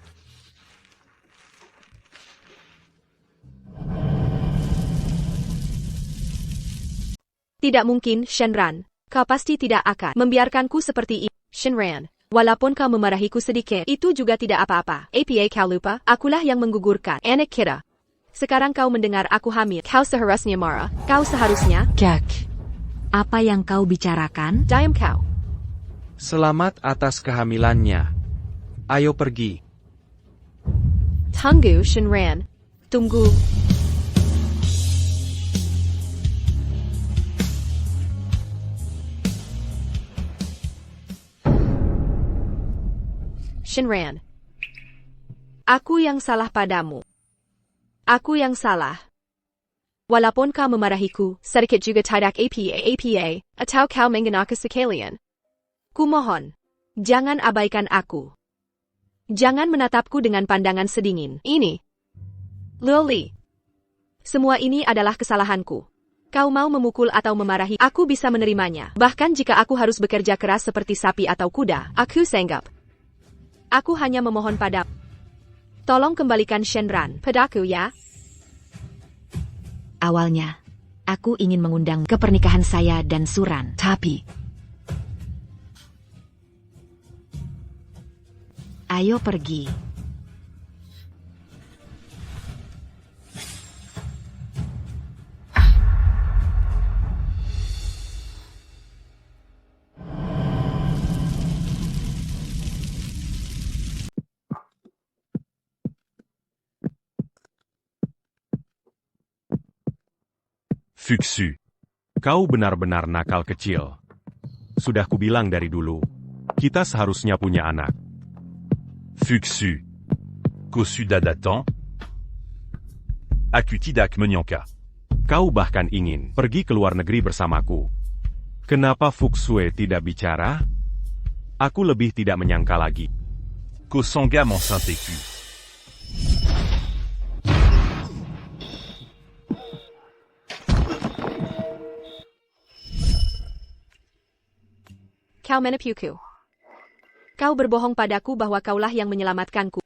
Tidak mungkin, Shenran. Kau pasti tidak akan membiarkanku seperti ini. Shenran, walaupun kau memarahiku sedikit, itu juga tidak apa-apa. Apa kau lupa? Akulah yang menggugurkan anak kita. Sekarang kau mendengar aku hamil. Kau seharusnya marah. Kau seharusnya... Jack, apa yang kau bicarakan? Diam kau. Selamat atas kehamilannya. Ayo pergi. Tunggu, Shenran. Tunggu. Shenran. Aku yang salah padamu. Aku yang salah. Walaupun kau memarahiku, sedikit juga tidak apa, atau kau menggunakan sekalian. Kumohon, jangan abaikan aku. Jangan menatapku dengan pandangan sedingin. Ini. Luoli. Semua ini adalah kesalahanku. Kau mau memukul atau memarahi, aku bisa menerimanya. Bahkan jika aku harus bekerja keras seperti sapi atau kuda, aku sanggup. Aku hanya memohon padamu. Tolong kembalikan Shenran padaku ya. Awalnya, aku ingin mengundang ke pernikahan saya dan Suran, tapi... Ayo pergi. Fuxu, kau benar-benar nakal kecil. Sudah kubilang dari dulu, kita seharusnya punya anak. Fuxu, kau sudah datang? Aku tidak menyangka. Kau bahkan ingin pergi ke luar negeri bersamaku. Kenapa Fuxue tidak bicara? Aku lebih tidak menyangka lagi. Kusongga Monsanteku. Kau menipuku. Kau berbohong padaku bahwa kaulah yang menyelamatkanku.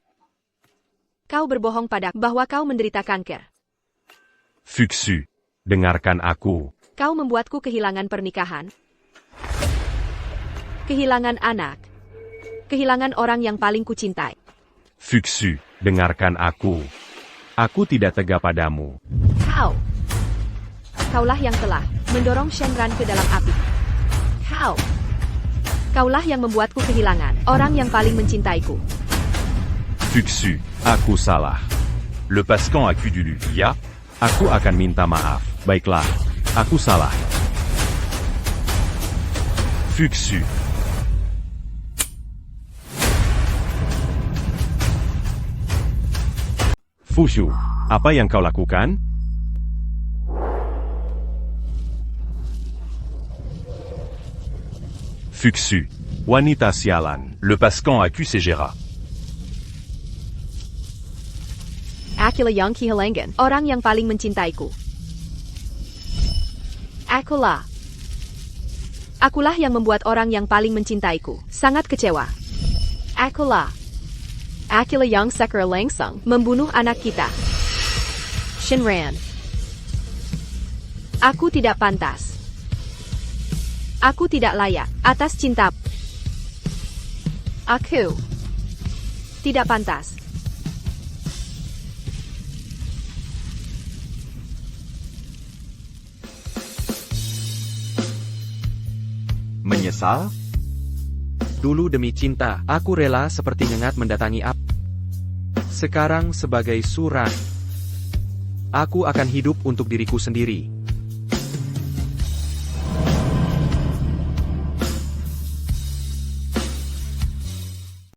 Kau berbohong padaku bahwa kau menderita kanker. Fuxu, dengarkan aku. Kau membuatku kehilangan pernikahan. Kehilangan anak. Kehilangan orang yang paling kucintai. Fuxu, dengarkan aku. Aku tidak tega padamu. Kaulah yang telah mendorong Shenran ke dalam api. Kaulah yang membuatku kehilangan orang yang paling mencintaiku. Fuxu, aku salah. Lepaskan aku dulu, ya? Aku akan minta maaf. Baiklah, aku salah. Fuxu. Fushu, apa yang kau lakukan? Fuxu, wanita sialan. Lepaskan aku segera. Akulah yang kehilangan orang yang paling mencintaiku. Akulah yang membuat orang yang paling mencintaiku sangat kecewa. Akulah yang secara langsung membunuh anak kita. Shenran. Aku tidak pantas. Aku tidak layak atas cinta. Aku tidak pantas. Menyesal? Dulu demi cinta, aku rela seperti nyengat mendatangi api. Sekarang sebagai suran, aku akan hidup untuk diriku sendiri.